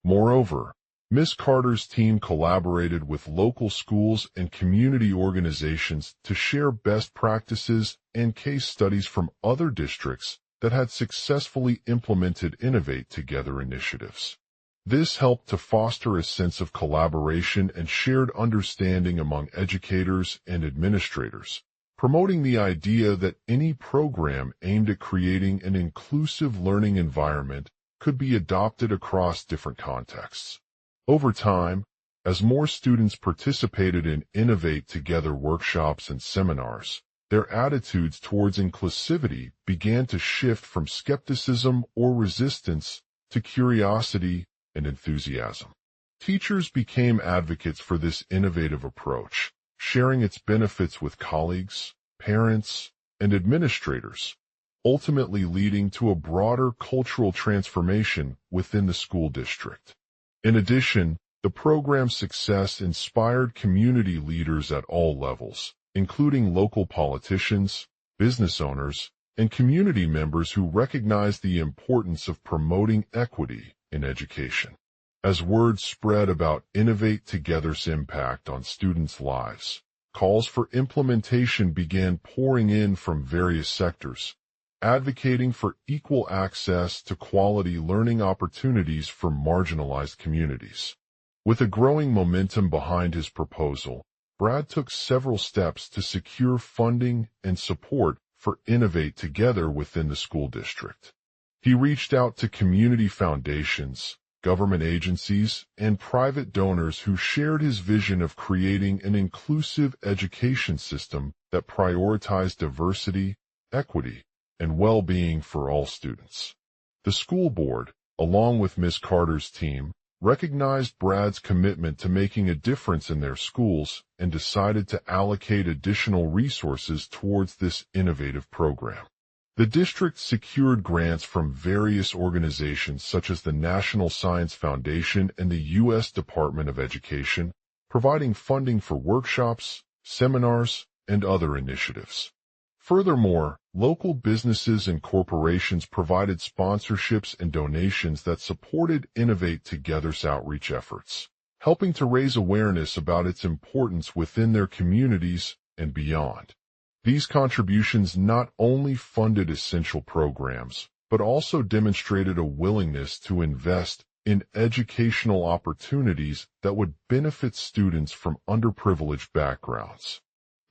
Moreover, Ms. Carter's team collaborated with local schools and community organizations to share best practices and case studies from other districts that had successfully implemented Innovate Together initiatives. This helped to foster a sense of collaboration and shared understanding among educators and administrators, promoting the idea that any program aimed at creating an inclusive learning environment could be adopted across different contexts. Over time, as more students participated in Innovate Together workshops and seminars, their attitudes towards inclusivity began to shift from skepticism or resistance to curiosity and enthusiasm. Teachers became advocates for this innovative approach, sharing its benefits with colleagues, parents, and administrators, ultimately leading to a broader cultural transformation within the school district. In addition, the program's success inspired community leaders at all levels, including local politicians, business owners, and community members who recognized the importance of promoting equity in education. As word spread about Innovate Together's impact on students' lives, calls for implementation began pouring in from various sectors, advocating for equal access to quality learning opportunities for marginalized communities. With a growing momentum behind his proposal, Brad took several steps to secure funding and support for Innovate Together within the school district. He reached out to community foundations, government agencies, and private donors who shared his vision of creating an inclusive education system that prioritized diversity, equity, and well-being for all students. The school board, along with Ms. Carter's team, recognized Brad's commitment to making a difference in their schools and decided to allocate additional resources towards this innovative program. The district secured grants from various organizations such as the National Science Foundation and the U.S. Department of Education, providing funding for workshops, seminars, and other initiatives. Furthermore, local businesses and corporations provided sponsorships and donations that supported Innovate Together's outreach efforts, helping to raise awareness about its importance within their communities and beyond. These contributions not only funded essential programs, but also demonstrated a willingness to invest in educational opportunities that would benefit students from underprivileged backgrounds.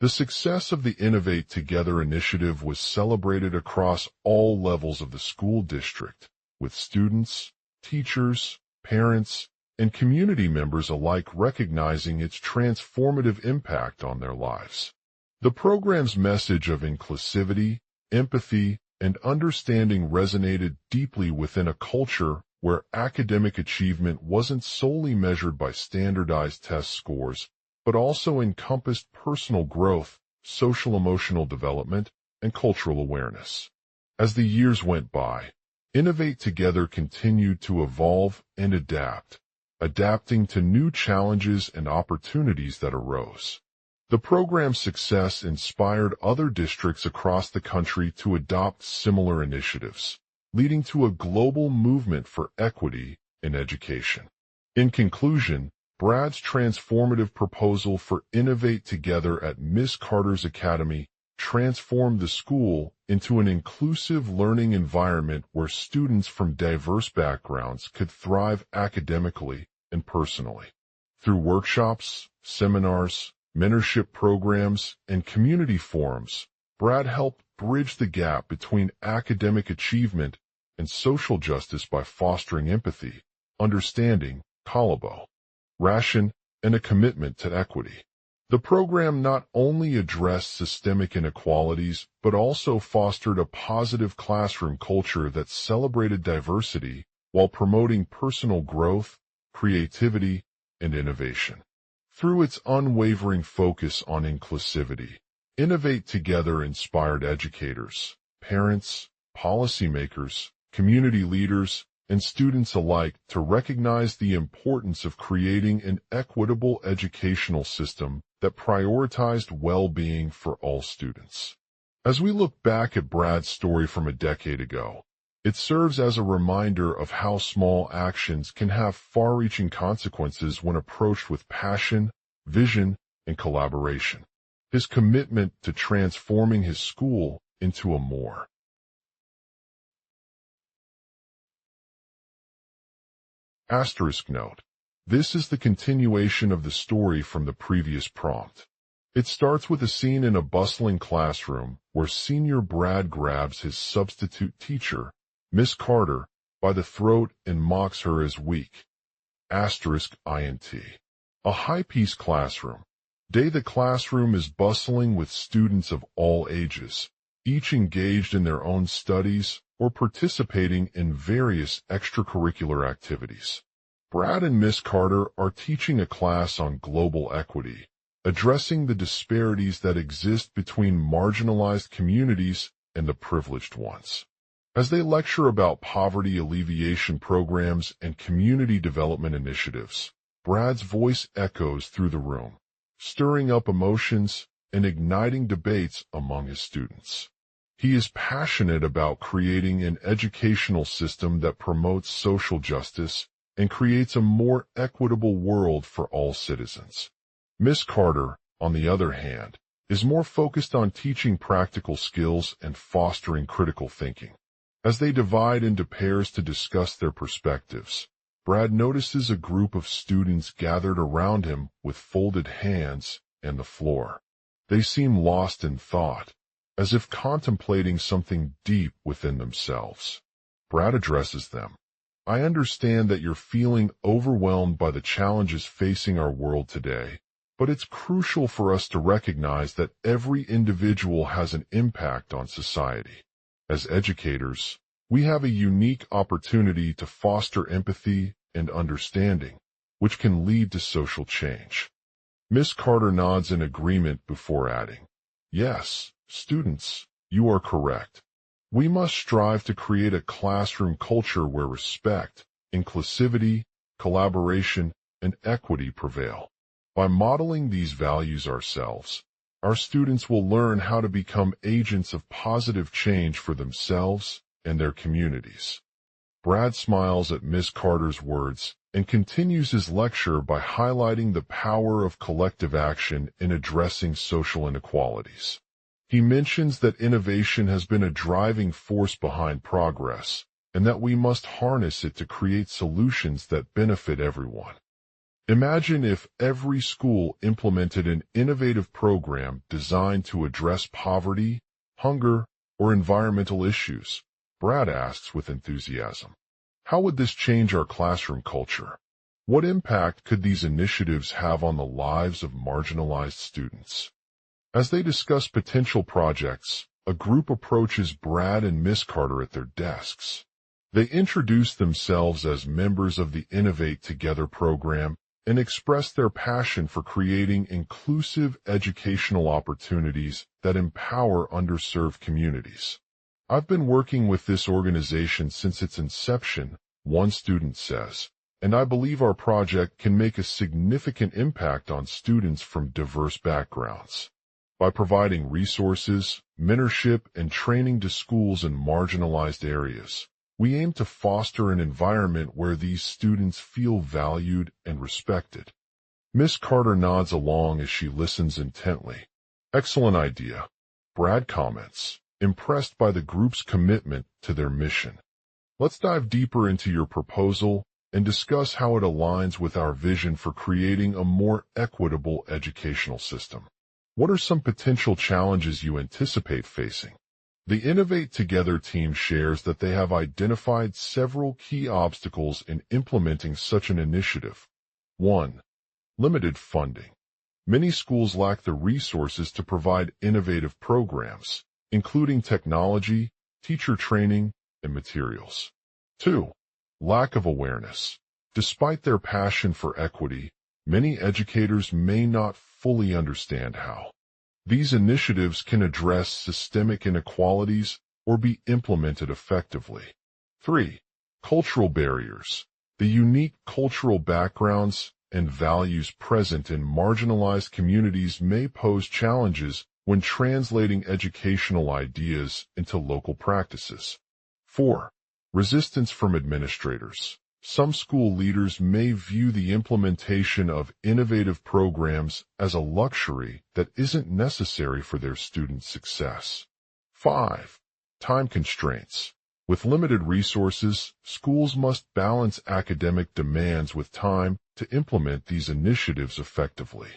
The success of the Innovate Together initiative was celebrated across all levels of the school district, with students, teachers, parents, and community members alike recognizing its transformative impact on their lives. The program's message of inclusivity, empathy, and understanding resonated deeply within a culture where academic achievement wasn't solely measured by standardized test scores, but also encompassed personal growth, social-emotional development, and cultural awareness. As the years went by, Innovate Together continued to evolve and adapt, adapting to new challenges and opportunities that arose. The program's success inspired other districts across the country to adopt similar initiatives, leading to a global movement for equity in education. In conclusion, Brad's transformative proposal for Innovate Together at Miss Carter's Academy transformed the school into an inclusive learning environment where students from diverse backgrounds could thrive academically and personally. Through workshops, seminars, mentorship programs, and community forums, Brad helped bridge the gap between academic achievement and social justice by fostering empathy, understanding, collaboration, and a commitment to equity. The program not only addressed systemic inequalities, but also fostered a positive classroom culture that celebrated diversity while promoting personal growth, creativity, and innovation. Through its unwavering focus on inclusivity, Innovate Together inspired educators, parents, policymakers, community leaders, and students alike to recognize the importance of creating an equitable educational system that prioritized well-being for all students. As we look back at Brad's story from a decade ago, it serves as a reminder of how small actions can have far-reaching consequences when approached with passion, vision, and collaboration. His commitment to transforming his school into a more Note: this is the continuation of the story from the previous prompt. It starts with a scene in a bustling classroom where senior Brad grabs his substitute teacher, Miss Carter, by the throat and mocks her as weak. int. A high-paced classroom. The classroom is bustling with students of all ages, each engaged in their own studies or participating in various extracurricular activities. Brad and Miss Carter are teaching a class on global equity, addressing the disparities that exist between marginalized communities and the privileged ones. As they lecture about poverty alleviation programs and community development initiatives, Brad's voice echoes through the room, stirring up emotions and igniting debates among his students. He is passionate about creating an educational system that promotes social justice and creates a more equitable world for all citizens. Miss Carter, on the other hand, is more focused on teaching practical skills and fostering critical thinking. As they divide into pairs to discuss their perspectives, Brad notices a group of students gathered around him with folded hands and the floor. They seem lost in thought, as if contemplating something deep within themselves. Brad addresses them. I understand that you're feeling overwhelmed by the challenges facing our world today, but it's crucial for us to recognize that every individual has an impact on society. As educators, we have a unique opportunity to foster empathy and understanding, which can lead to social change. Miss Carter nods in agreement before adding, "Yes, students, you are correct. We must strive to create a classroom culture where respect, inclusivity, collaboration, and equity prevail. By modeling these values ourselves, our students will learn how to become agents of positive change for themselves and their communities." Brad smiles at Miss Carter's words and continues his lecture by highlighting the power of collective action in addressing social inequalities. He mentions that innovation has been a driving force behind progress, and that we must harness it to create solutions that benefit everyone. Imagine if every school implemented an innovative program designed to address poverty, hunger, or environmental issues, Brad asks with enthusiasm. How would this change our classroom culture? What impact could these initiatives have on the lives of marginalized students? As they discuss potential projects, a group approaches Brad and Miss Carter at their desks. They introduce themselves as members of the Innovate Together program and express their passion for creating inclusive educational opportunities that empower underserved communities. "I've been working with this organization since its inception," one student says, "and I believe our project can make a significant impact on students from diverse backgrounds. By providing resources, mentorship, and training to schools in marginalized areas, we aim to foster an environment where these students feel valued and respected." Miss Carter nods along as she listens intently. "Excellent idea," Brad comments, impressed by the group's commitment to their mission. "Let's dive deeper into your proposal and discuss how it aligns with our vision for creating a more equitable educational system. What are some potential challenges you anticipate facing?" The Innovate Together team shares that they have identified several key obstacles in implementing such an initiative. 1. Limited funding. Many schools lack the resources to provide innovative programs, including technology, teacher training, and materials. 2. Lack of awareness. Despite their passion for equity, many educators may not fully understand how these initiatives can address systemic inequalities or be implemented effectively. 3. Cultural barriers. The unique cultural backgrounds and values present in marginalized communities may pose challenges when translating educational ideas into local practices. 4. Resistance from administrators. Some school leaders may view the implementation of innovative programs as a luxury that isn't necessary for their students' success. 5. Time constraints. With limited resources, schools must balance academic demands with time to implement these initiatives effectively.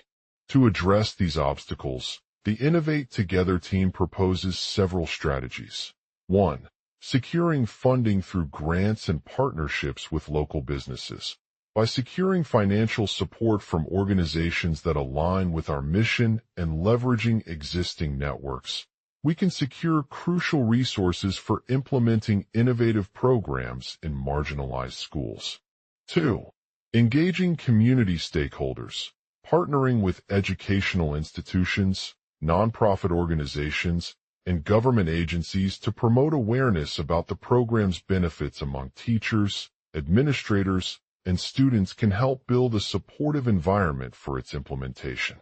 To address these obstacles, the Innovate Together team proposes several strategies. 1. Securing funding through grants and partnerships with local businesses. By securing financial support from organizations that align with our mission and leveraging existing networks, we can secure crucial resources for implementing innovative programs in marginalized schools. 2. Engaging community stakeholders. Partnering with educational institutions, nonprofit organizations, and government agencies to promote awareness about the program's benefits among teachers, administrators, and students can help build a supportive environment for its implementation.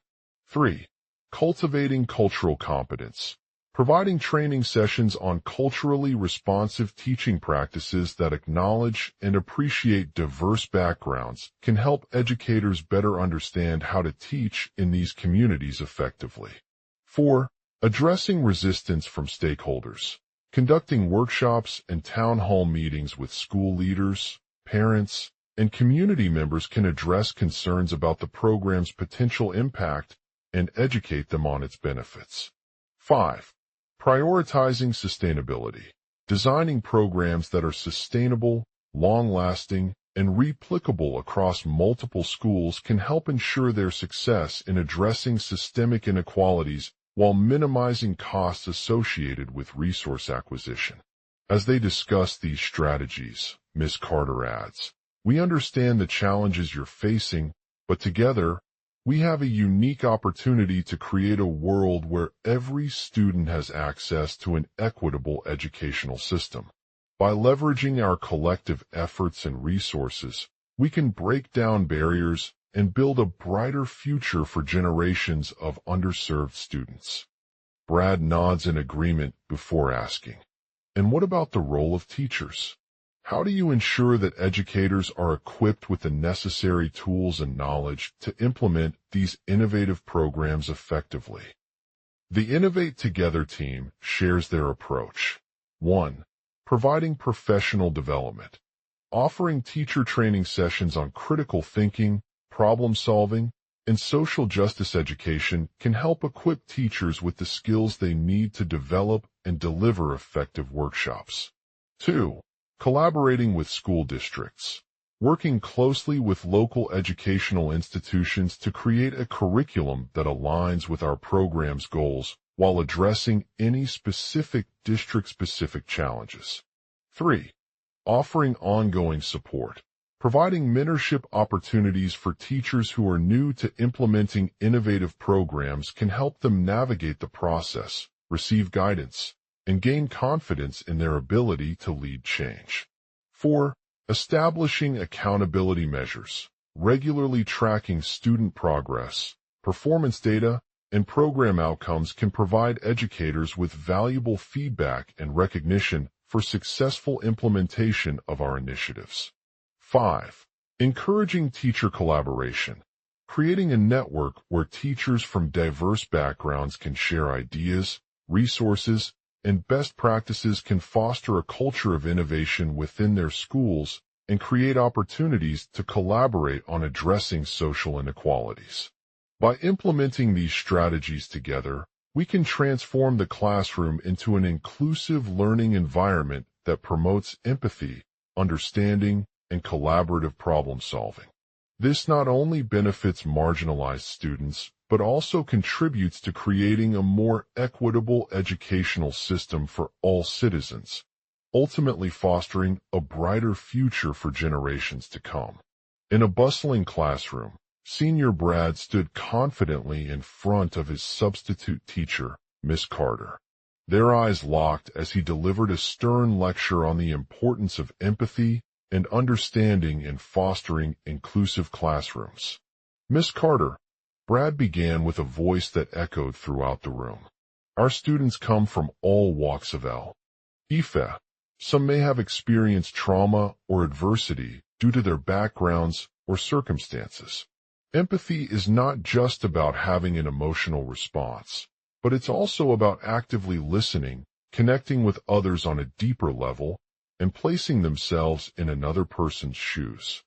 3. Cultivating cultural competence. Providing training sessions on culturally responsive teaching practices that acknowledge and appreciate diverse backgrounds can help educators better understand how to teach in these communities effectively. 4. Addressing resistance from stakeholders. Conducting workshops and town hall meetings with school leaders, parents, and community members can address concerns about the program's potential impact and educate them on its benefits. 5. Prioritizing sustainability. Designing programs that are sustainable, long-lasting, and replicable across multiple schools can help ensure their success in addressing systemic inequalities while minimizing costs associated with resource acquisition. As they discuss these strategies, Ms. Carter adds, "We understand the challenges you're facing, but together, we have a unique opportunity to create a world where every student has access to an equitable educational system. By leveraging our collective efforts and resources, we can break down barriers and build a brighter future for generations of underserved students." Brad nods in agreement before asking, "And what about the role of teachers? How do you ensure that educators are equipped with the necessary tools and knowledge to implement these innovative programs effectively?" The Innovate Together team shares their approach. 1. Providing professional development. Offering teacher training sessions on critical thinking, problem-solving, and social justice education can help equip teachers with the skills they need to develop and deliver effective workshops. 2. Collaborating with school districts. Working closely with local educational institutions to create a curriculum that aligns with our program's goals while addressing any specific district-specific challenges. 3. Offering ongoing support. Providing mentorship opportunities for teachers who are new to implementing innovative programs can help them navigate the process, receive guidance, and gain confidence in their ability to lead change. 4. Establishing accountability measures. Regularly tracking student progress, performance data, and program outcomes can provide educators with valuable feedback and recognition for successful implementation of our initiatives. 5. Encouraging teacher collaboration. Creating a network where teachers from diverse backgrounds can share ideas, resources, and best practices can foster a culture of innovation within their schools and create opportunities to collaborate on addressing social inequalities. By implementing these strategies together, we can transform the classroom into an inclusive learning environment that promotes empathy, understanding, and collaborative problem-solving. This not only benefits marginalized students, but also contributes to creating a more equitable educational system for all citizens, ultimately fostering a brighter future for generations to come. In a bustling classroom, Senior Brad stood confidently in front of his substitute teacher, Miss Carter. Their eyes locked as he delivered a stern lecture on the importance of empathy and understanding in fostering inclusive classrooms. "Miss Carter," Brad began with a voice that echoed throughout the room, "our students come from all walks of life. Some may have experienced trauma or adversity due to their backgrounds or circumstances. Empathy is not just about having an emotional response, but it's also about actively listening, connecting with others on a deeper level, and placing themselves in another person's shoes."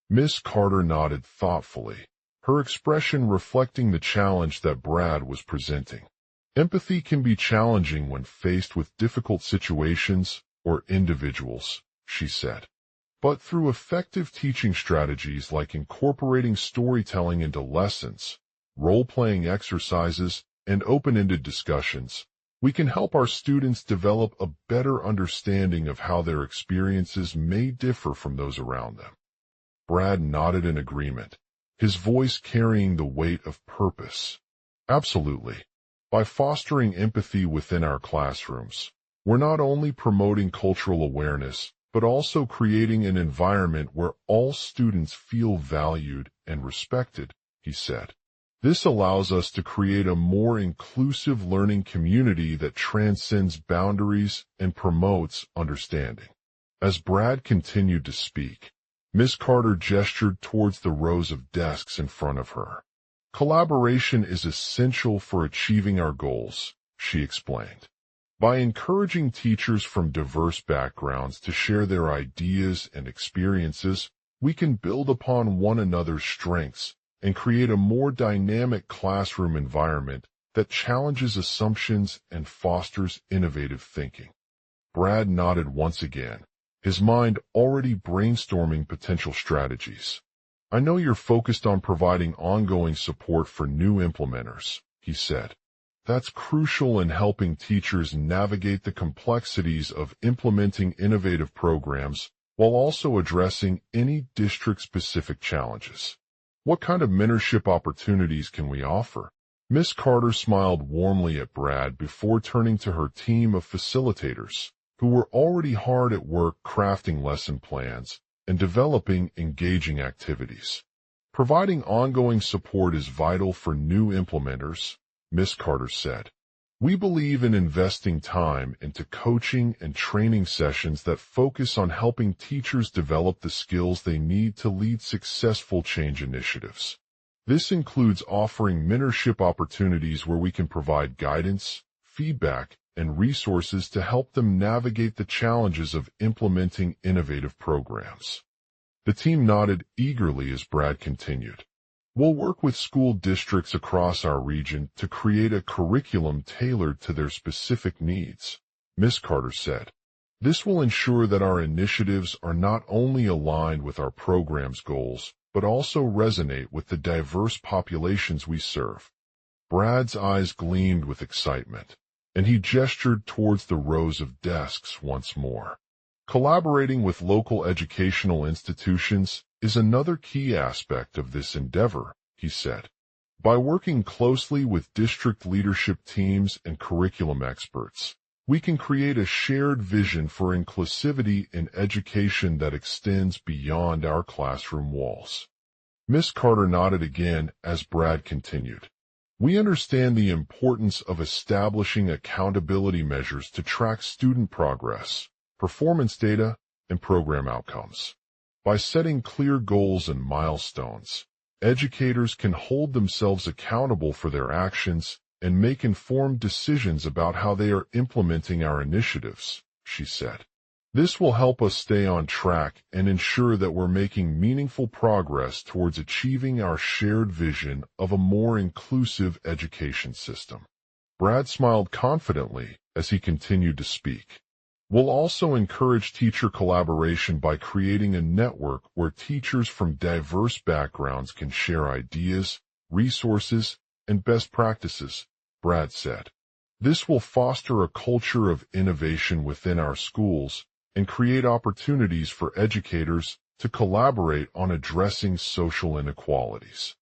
Miss Carter nodded thoughtfully, her expression reflecting the challenge that Brad was presenting. Empathy can be challenging when faced with difficult situations or individuals, she said. But through effective teaching strategies like incorporating storytelling into lessons, role-playing exercises, and open-ended discussions, we can help our students develop a better understanding of how their experiences may differ from those around them. Brad nodded in agreement, his voice carrying the weight of purpose. "Absolutely. By fostering empathy within our classrooms, we're not only promoting cultural awareness, but also creating an environment where all students feel valued and respected," he said. "This allows us to create a more inclusive learning community that transcends boundaries and promotes understanding." As Brad continued to speak, Miss Carter gestured towards the rows of desks in front of her. "Collaboration is essential for achieving our goals," she explained. "By encouraging teachers from diverse backgrounds to share their ideas and experiences, we can build upon one another's strengths and create a more dynamic classroom environment that challenges assumptions and fosters innovative thinking." Brad nodded once again, his mind already brainstorming potential strategies. "I know you're focused on providing ongoing support for new implementers," he said. That's crucial in helping teachers navigate the complexities of implementing innovative programs while also addressing any district-specific challenges. What kind of mentorship opportunities can we offer? Miss Carter smiled warmly at Brad before turning to her team of facilitators, who were already hard at work crafting lesson plans and developing engaging activities. Providing ongoing support is vital for new implementers, Miss Carter said. We believe in investing time into coaching and training sessions that focus on helping teachers develop the skills they need to lead successful change initiatives. This includes offering mentorship opportunities where we can provide guidance, feedback, and resources to help them navigate the challenges of implementing innovative programs. The team nodded eagerly as Brad continued. We'll work with school districts across our region to create a curriculum tailored to their specific needs, Miss Carter said. This will ensure that our initiatives are not only aligned with our program's goals, but also resonate with the diverse populations we serve. Brad's eyes gleamed with excitement, and he gestured towards the rows of desks once more. Collaborating with local educational institutions is another key aspect of this endeavor, he said. By working closely with district leadership teams and curriculum experts, we can create a shared vision for inclusivity in education that extends beyond our classroom walls. Miss Carter nodded again as Brad continued. We understand the importance of establishing accountability measures to track student progress, performance data, and program outcomes. By setting clear goals and milestones, educators can hold themselves accountable for their actions and make informed decisions about how they are implementing our initiatives, she said. This will help us stay on track and ensure that we're making meaningful progress towards achieving our shared vision of a more inclusive education system. Brad smiled confidently as he continued to speak. We'll also encourage teacher collaboration by creating a network where teachers from diverse backgrounds can share ideas, resources, and best practices, Brad said. This will foster a culture of innovation within our schools and create opportunities for educators to collaborate on addressing social inequalities.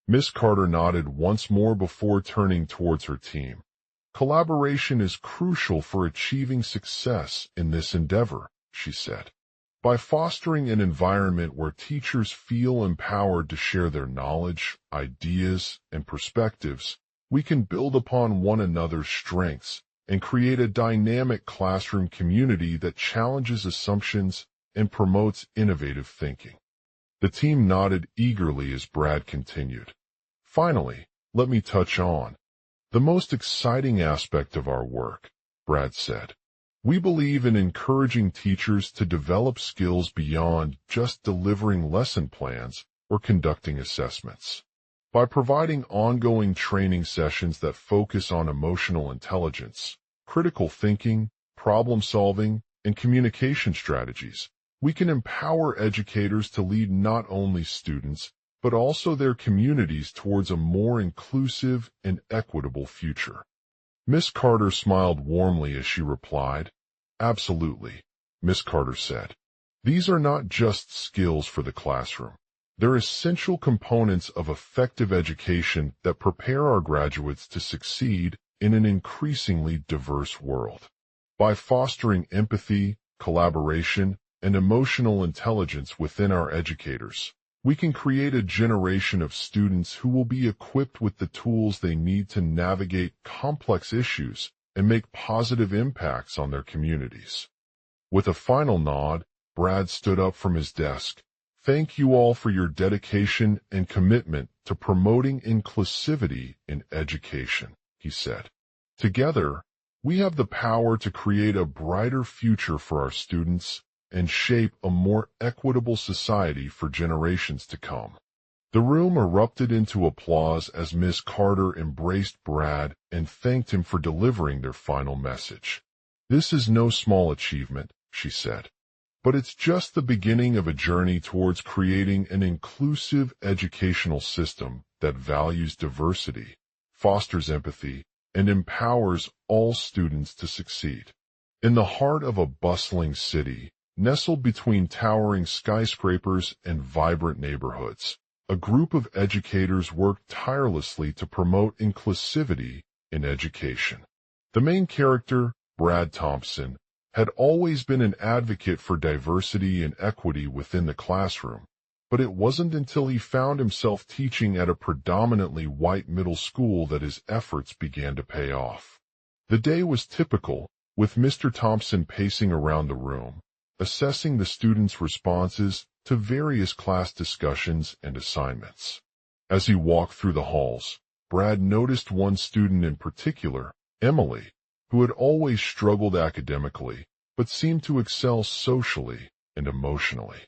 Miss Carter nodded once more before turning towards her team. Collaboration is crucial for achieving success in this endeavor, she said. By fostering an environment where teachers feel empowered to share their knowledge, ideas, and perspectives, we can build upon one another's strengths and create a dynamic classroom community that challenges assumptions and promotes innovative thinking. The team nodded eagerly as Brad continued. Finally, let me touch on the most exciting aspect of our work, Brad said. We believe in encouraging teachers to develop skills beyond just delivering lesson plans or conducting assessments. By providing ongoing training sessions that focus on emotional intelligence, critical thinking, problem solving, and communication strategies, we can empower educators to lead not only students, but also their communities towards a more inclusive and equitable future. Miss Carter smiled warmly as she replied, Absolutely, Miss Carter said. These are not just skills for the classroom. They're essential components of effective education that prepare our graduates to succeed in an increasingly diverse world. By fostering empathy, collaboration, and emotional intelligence within our educators, we can create a generation of students who will be equipped with the tools they need to navigate complex issues and make positive impacts on their communities. With a final nod, Brad stood up from his desk. Thank you all for your dedication and commitment to promoting inclusivity in education, he said. Together, we have the power to create a brighter future for our students and shape a more equitable society for generations to come. The room erupted into applause as Miss Carter embraced Brad and thanked him for delivering their final message. This is no small achievement, she said, but it's just the beginning of a journey towards creating an inclusive educational system that values diversity, fosters empathy, and empowers all students to succeed. In the heart of a bustling city, nestled between towering skyscrapers and vibrant neighborhoods, a group of educators work tirelessly to promote inclusivity in education. The main character, Brad Thompson, had always been an advocate for diversity and equity within the classroom, but it wasn't until he found himself teaching at a predominantly white middle school that his efforts began to pay off. The day was typical, with Mr. Thompson pacing around the room, assessing the students' responses to various class discussions and assignments. As he walked through the halls, Brad noticed one student in particular, Emily, who had always struggled academically, but seemed to excel socially and emotionally.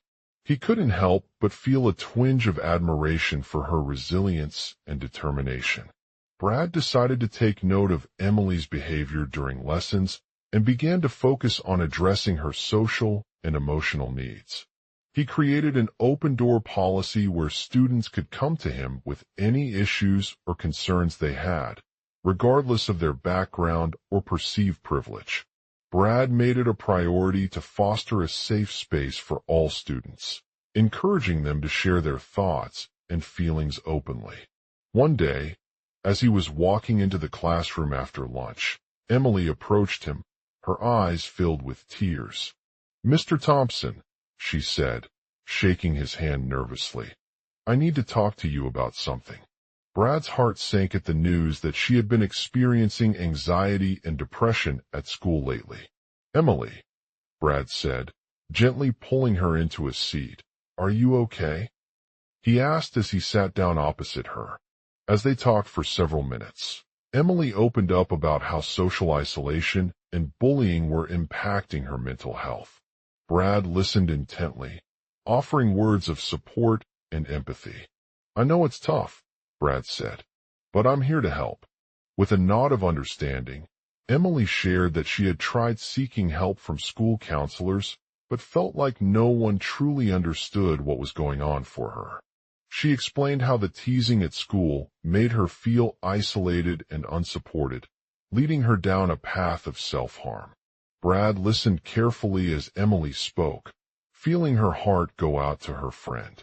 He couldn't help but feel a twinge of admiration for her resilience and determination. Brad decided to take note of Emily's behavior during lessons and began to focus on addressing her social and emotional needs. He created an open-door policy where students could come to him with any issues or concerns they had, regardless of their background or perceived privilege. Brad made it a priority to foster a safe space for all students, encouraging them to share their thoughts and feelings openly. One day, as he was walking into the classroom after lunch, Emily approached him, her eyes filled with tears. "Mr. Thompson," she said, shaking his hand nervously, "I need to talk to you about something." Brad's heart sank at the news that she had been experiencing anxiety and depression at school lately. "Emily," Brad said, gently pulling her into a seat, "are you okay?" he asked as he sat down opposite her. As they talked for several minutes, Emily opened up about how social isolation and bullying were impacting her mental health. Brad listened intently, offering words of support and empathy. "I know it's tough," Brad said, "but I'm here to help." With a nod of understanding, Emily shared that she had tried seeking help from school counselors, but felt like no one truly understood what was going on for her. She explained how the teasing at school made her feel isolated and unsupported, leading her down a path of self-harm. Brad listened carefully as Emily spoke, feeling her heart go out to her friend.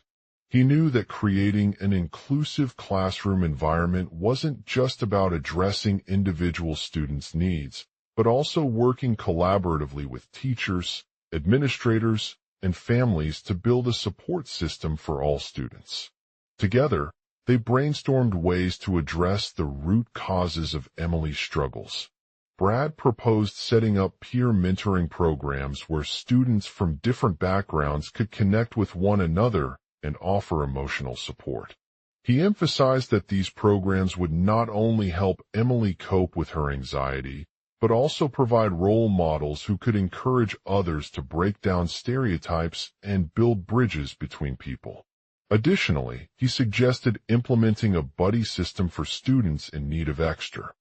He knew that creating an inclusive classroom environment wasn't just about addressing individual students' needs, but also working collaboratively with teachers, administrators, and families to build a support system for all students. Together, they brainstormed ways to address the root causes of Emily's struggles. Brad proposed setting up peer mentoring programs where students from different backgrounds could connect with one another and offer emotional support. He emphasized that these programs would not only help Emily cope with her anxiety, but also provide role models who could encourage others to break down stereotypes and build bridges between people. Additionally, he suggested implementing a buddy system for students in need of extra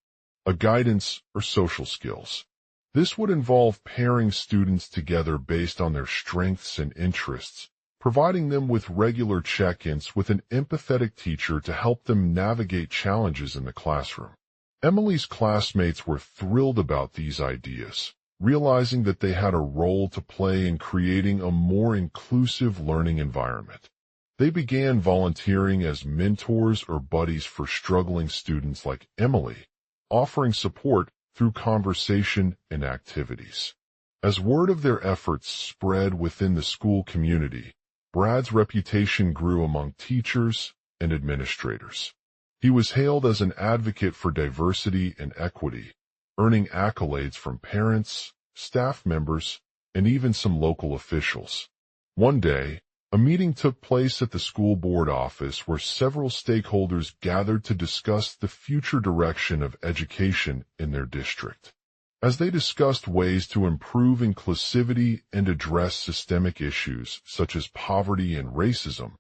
guidance or social skills. This would involve pairing students together based on their strengths and interests, providing them with regular check-ins with an empathetic teacher to help them navigate challenges in the classroom. Emily's classmates were thrilled about these ideas, realizing that they had a role to play in creating a more inclusive learning environment. They began volunteering as mentors or buddies for struggling students like Emily, offering support through conversation and activities. As word of their efforts spread within the school community, Brad's reputation grew among teachers and administrators. He was hailed as an advocate for diversity and equity, earning accolades from parents, staff members, and even some local officials. One day, a meeting took place at the school board office where several stakeholders gathered to discuss the future direction of education in their district. As they discussed ways to improve inclusivity and address systemic issues such as poverty and racism,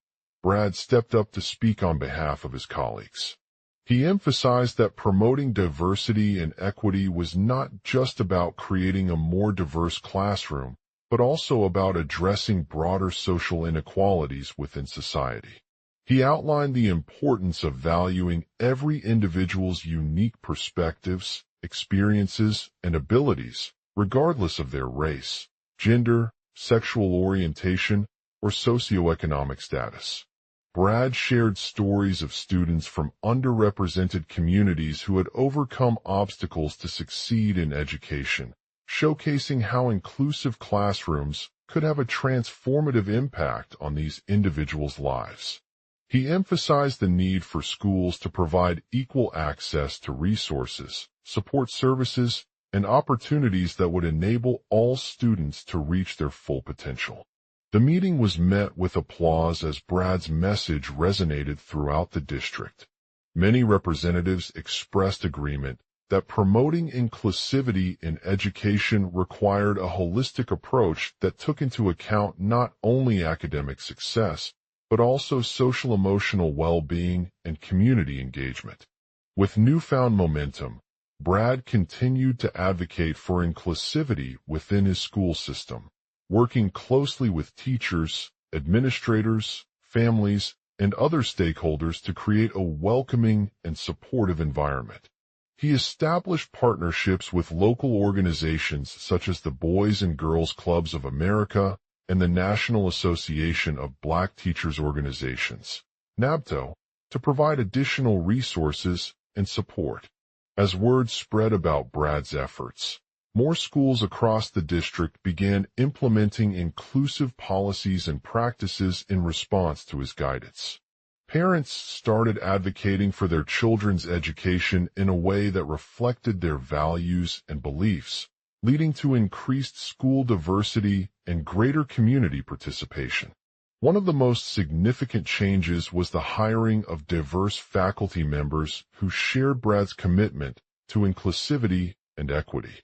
Brad stepped up to speak on behalf of his colleagues. He emphasized that promoting diversity and equity was not just about creating a more diverse classroom, but also about addressing broader social inequalities within society. He outlined the importance of valuing every individual's unique perspectives, experiences, and abilities, regardless of their race, gender, sexual orientation, or socioeconomic status. Brad shared stories of students from underrepresented communities who had overcome obstacles to succeed in education, showcasing how inclusive classrooms could have a transformative impact on these individuals' lives. He emphasized the need for schools to provide equal access to resources, support services, and opportunities that would enable all students to reach their full potential. The meeting was met with applause as Brad's message resonated throughout the district. Many representatives expressed agreement that promoting inclusivity in education required a holistic approach that took into account not only academic success, but also social-emotional well-being and community engagement. With newfound momentum, Brad continued to advocate for inclusivity within his school system, working closely with teachers, administrators, families, and other stakeholders to create a welcoming and supportive environment. He established partnerships with local organizations such as the Boys and Girls Clubs of America and the National Association of Black Teachers Organizations, NABTO, to provide additional resources and support. As word spread about Brad's efforts, more schools across the district began implementing inclusive policies and practices in response to his guidance. Parents started advocating for their children's education in a way that reflected their values and beliefs, leading to increased school diversity and greater community participation. One of the most significant changes was the hiring of diverse faculty members who shared Brad's commitment to inclusivity and equity.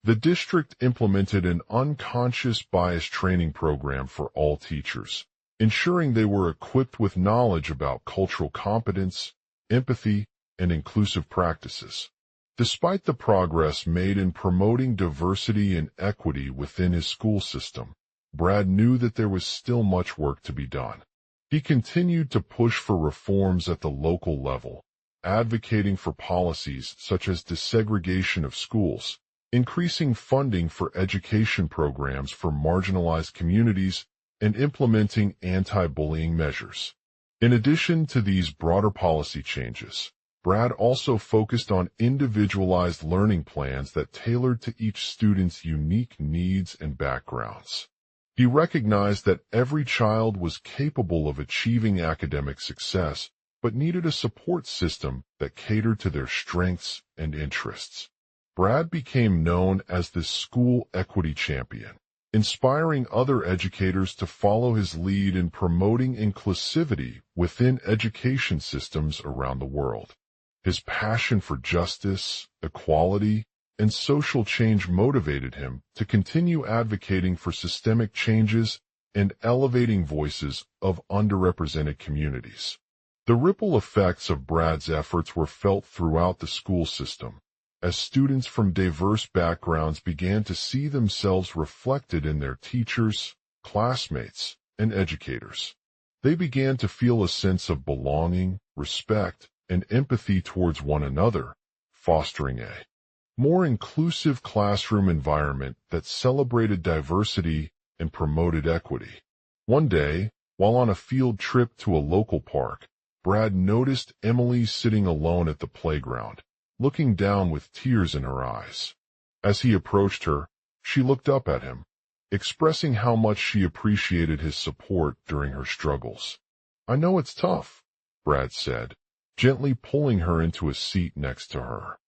The district implemented an unconscious bias training program for all teachers, ensuring they were equipped with knowledge about cultural competence, empathy, and inclusive practices. Despite the progress made in promoting diversity and equity within his school system, Brad knew that there was still much work to be done. He continued to push for reforms at the local level, advocating for policies such as desegregation of schools, increasing funding for education programs for marginalized communities, and implementing anti-bullying measures. In addition to these broader policy changes, Brad also focused on individualized learning plans that tailored to each student's unique needs and backgrounds. He recognized that every child was capable of achieving academic success, but needed a support system that catered to their strengths and interests. Brad became known as the school equity champion, inspiring other educators to follow his lead in promoting inclusivity within education systems around the world. His passion for justice, equality, and social change motivated him to continue advocating for systemic changes and elevating voices of underrepresented communities. The ripple effects of Brad's efforts were felt throughout the school system, as students from diverse backgrounds began to see themselves reflected in their teachers, classmates, and educators. They began to feel a sense of belonging, respect, and empathy towards one another, fostering a more inclusive classroom environment that celebrated diversity and promoted equity. One day, while on a field trip to a local park, Brad noticed Emily sitting alone at the playground, looking down with tears in her eyes. As he approached her, she looked up at him, expressing how much she appreciated his support during her struggles. "I know it's tough," Brad said, gently pulling her into a seat next to her.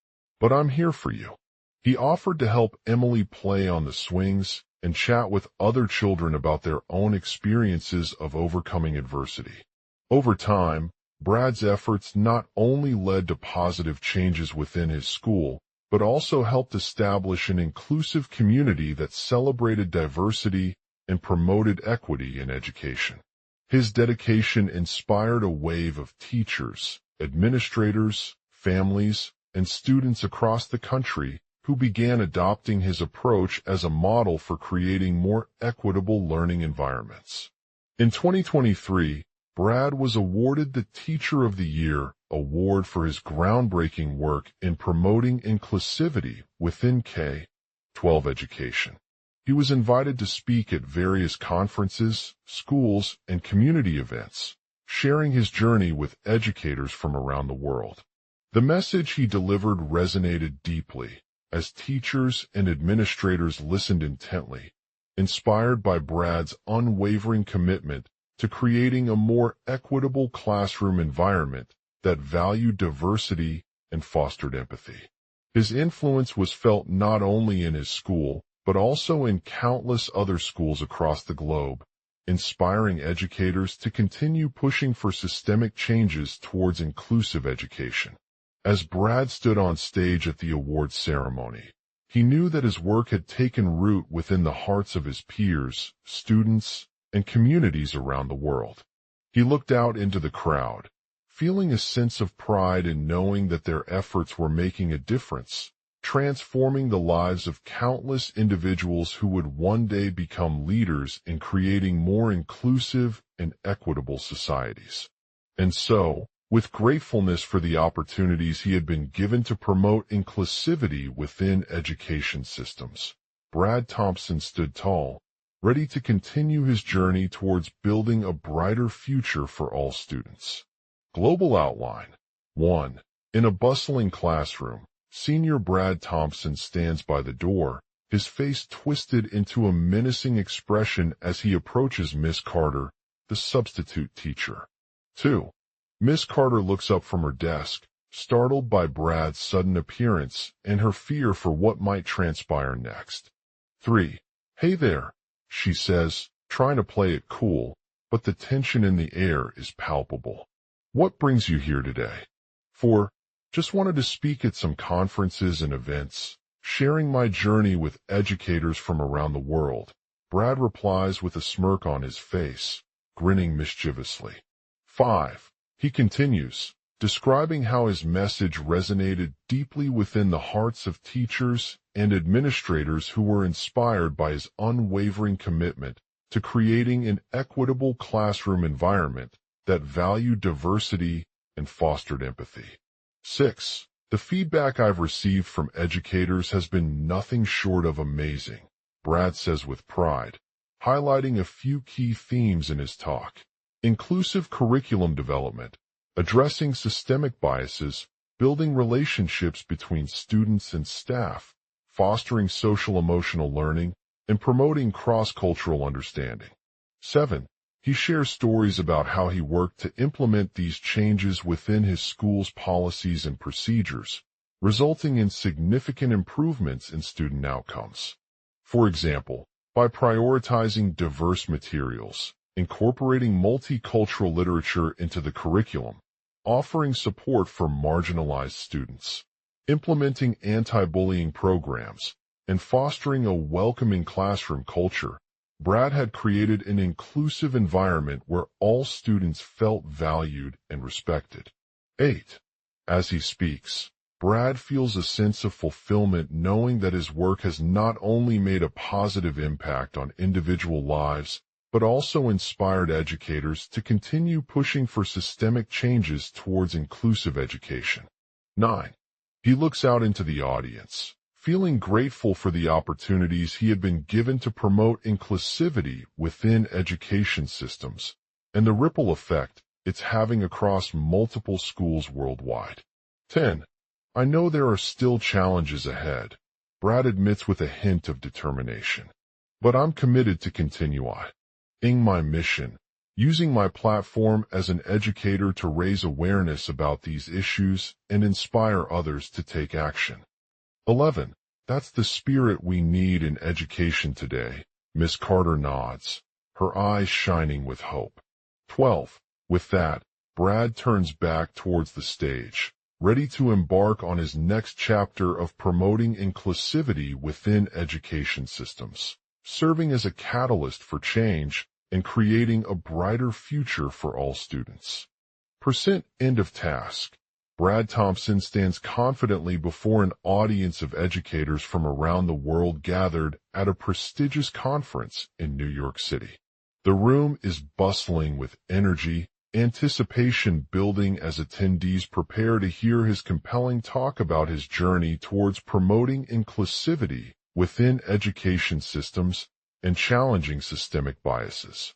"But I'm here for you." He offered to help Emily play on the swings and chat with other children about their own experiences of overcoming adversity. Over time, Brad's efforts not only led to positive changes within his school, but also helped establish an inclusive community that celebrated diversity and promoted equity in education. His dedication inspired a wave of teachers, administrators, families, and students across the country who began adopting his approach as a model for creating more equitable learning environments. In 2023, Brad was awarded the Teacher of the Year award for his groundbreaking work in promoting inclusivity within K-12 education. He was invited to speak at various conferences, schools, and community events, sharing his journey with educators from around the world. The message he delivered resonated deeply as teachers and administrators listened intently, inspired by Brad's unwavering commitment to creating a more equitable classroom environment that valued diversity and fostered empathy. His influence was felt not only in his school, but also in countless other schools across the globe, inspiring educators to continue pushing for systemic changes towards inclusive education. As Brad stood on stage at the awards ceremony, he knew that his work had taken root within the hearts of his peers, students, and communities around the world. He looked out into the crowd, feeling a sense of pride in knowing that their efforts were making a difference, transforming the lives of countless individuals who would one day become leaders in creating more inclusive and equitable societies. And so, with gratefulness for the opportunities he had been given to promote inclusivity within education systems, Brad Thompson stood tall, ready to continue his journey towards building a brighter future for all students. Global outline. 1. In a bustling classroom, Senior Brad Thompson stands by the door, his face twisted into a menacing expression as he approaches Miss Carter, the substitute teacher. 2. Miss Carter looks up from her desk, startled by Brad's sudden appearance and her fear for what might transpire next. 3. Hey there, she says, trying to play it cool, but the tension in the air is palpable. What brings you here today? 4. Just wanted to speak at some conferences and events, sharing my journey with educators from around the world. Brad replies with a smirk on his face, grinning mischievously. 5. He continues, describing how his message resonated deeply within the hearts of teachers and administrators who were inspired by his unwavering commitment to creating an equitable classroom environment that valued diversity and fostered empathy. 6. The feedback I've received from educators has been nothing short of amazing, Brad says with pride, highlighting a few key themes in his talk. Inclusive curriculum development, addressing systemic biases, building relationships between students and staff, fostering social-emotional learning, and promoting cross-cultural understanding. 7. He shares stories about how he worked to implement these changes within his school's policies and procedures, resulting in significant improvements in student outcomes. For example, by prioritizing diverse materials, incorporating multicultural literature into the curriculum, offering support for marginalized students, implementing anti-bullying programs, and fostering a welcoming classroom culture, Brad had created an inclusive environment where all students felt valued and respected. 8. As he speaks, Brad feels a sense of fulfillment knowing that his work has not only made a positive impact on individual lives, but also inspired educators to continue pushing for systemic changes towards inclusive education. 9. He looks out into the audience, feeling grateful for the opportunities he had been given to promote inclusivity within education systems and the ripple effect it's having across multiple schools worldwide. 10. I know there are still challenges ahead, Brad admits with a hint of determination, but I'm committed to continuing my mission, using my platform as an educator to raise awareness about these issues and inspire others to take action. 11. That's the spirit we need in education today, Miss Carter nods, her eyes shining with hope. 12. With that, Brad turns back towards the stage, ready to embark on his next chapter of promoting inclusivity within education systems, serving as a catalyst for change and creating a brighter future for all students. End of task. Brad Thompson stands confidently before an audience of educators from around the world gathered at a prestigious conference in New York City. The room is bustling with energy, anticipation building as attendees prepare to hear his compelling talk about his journey towards promoting inclusivity within education systems and challenging systemic biases.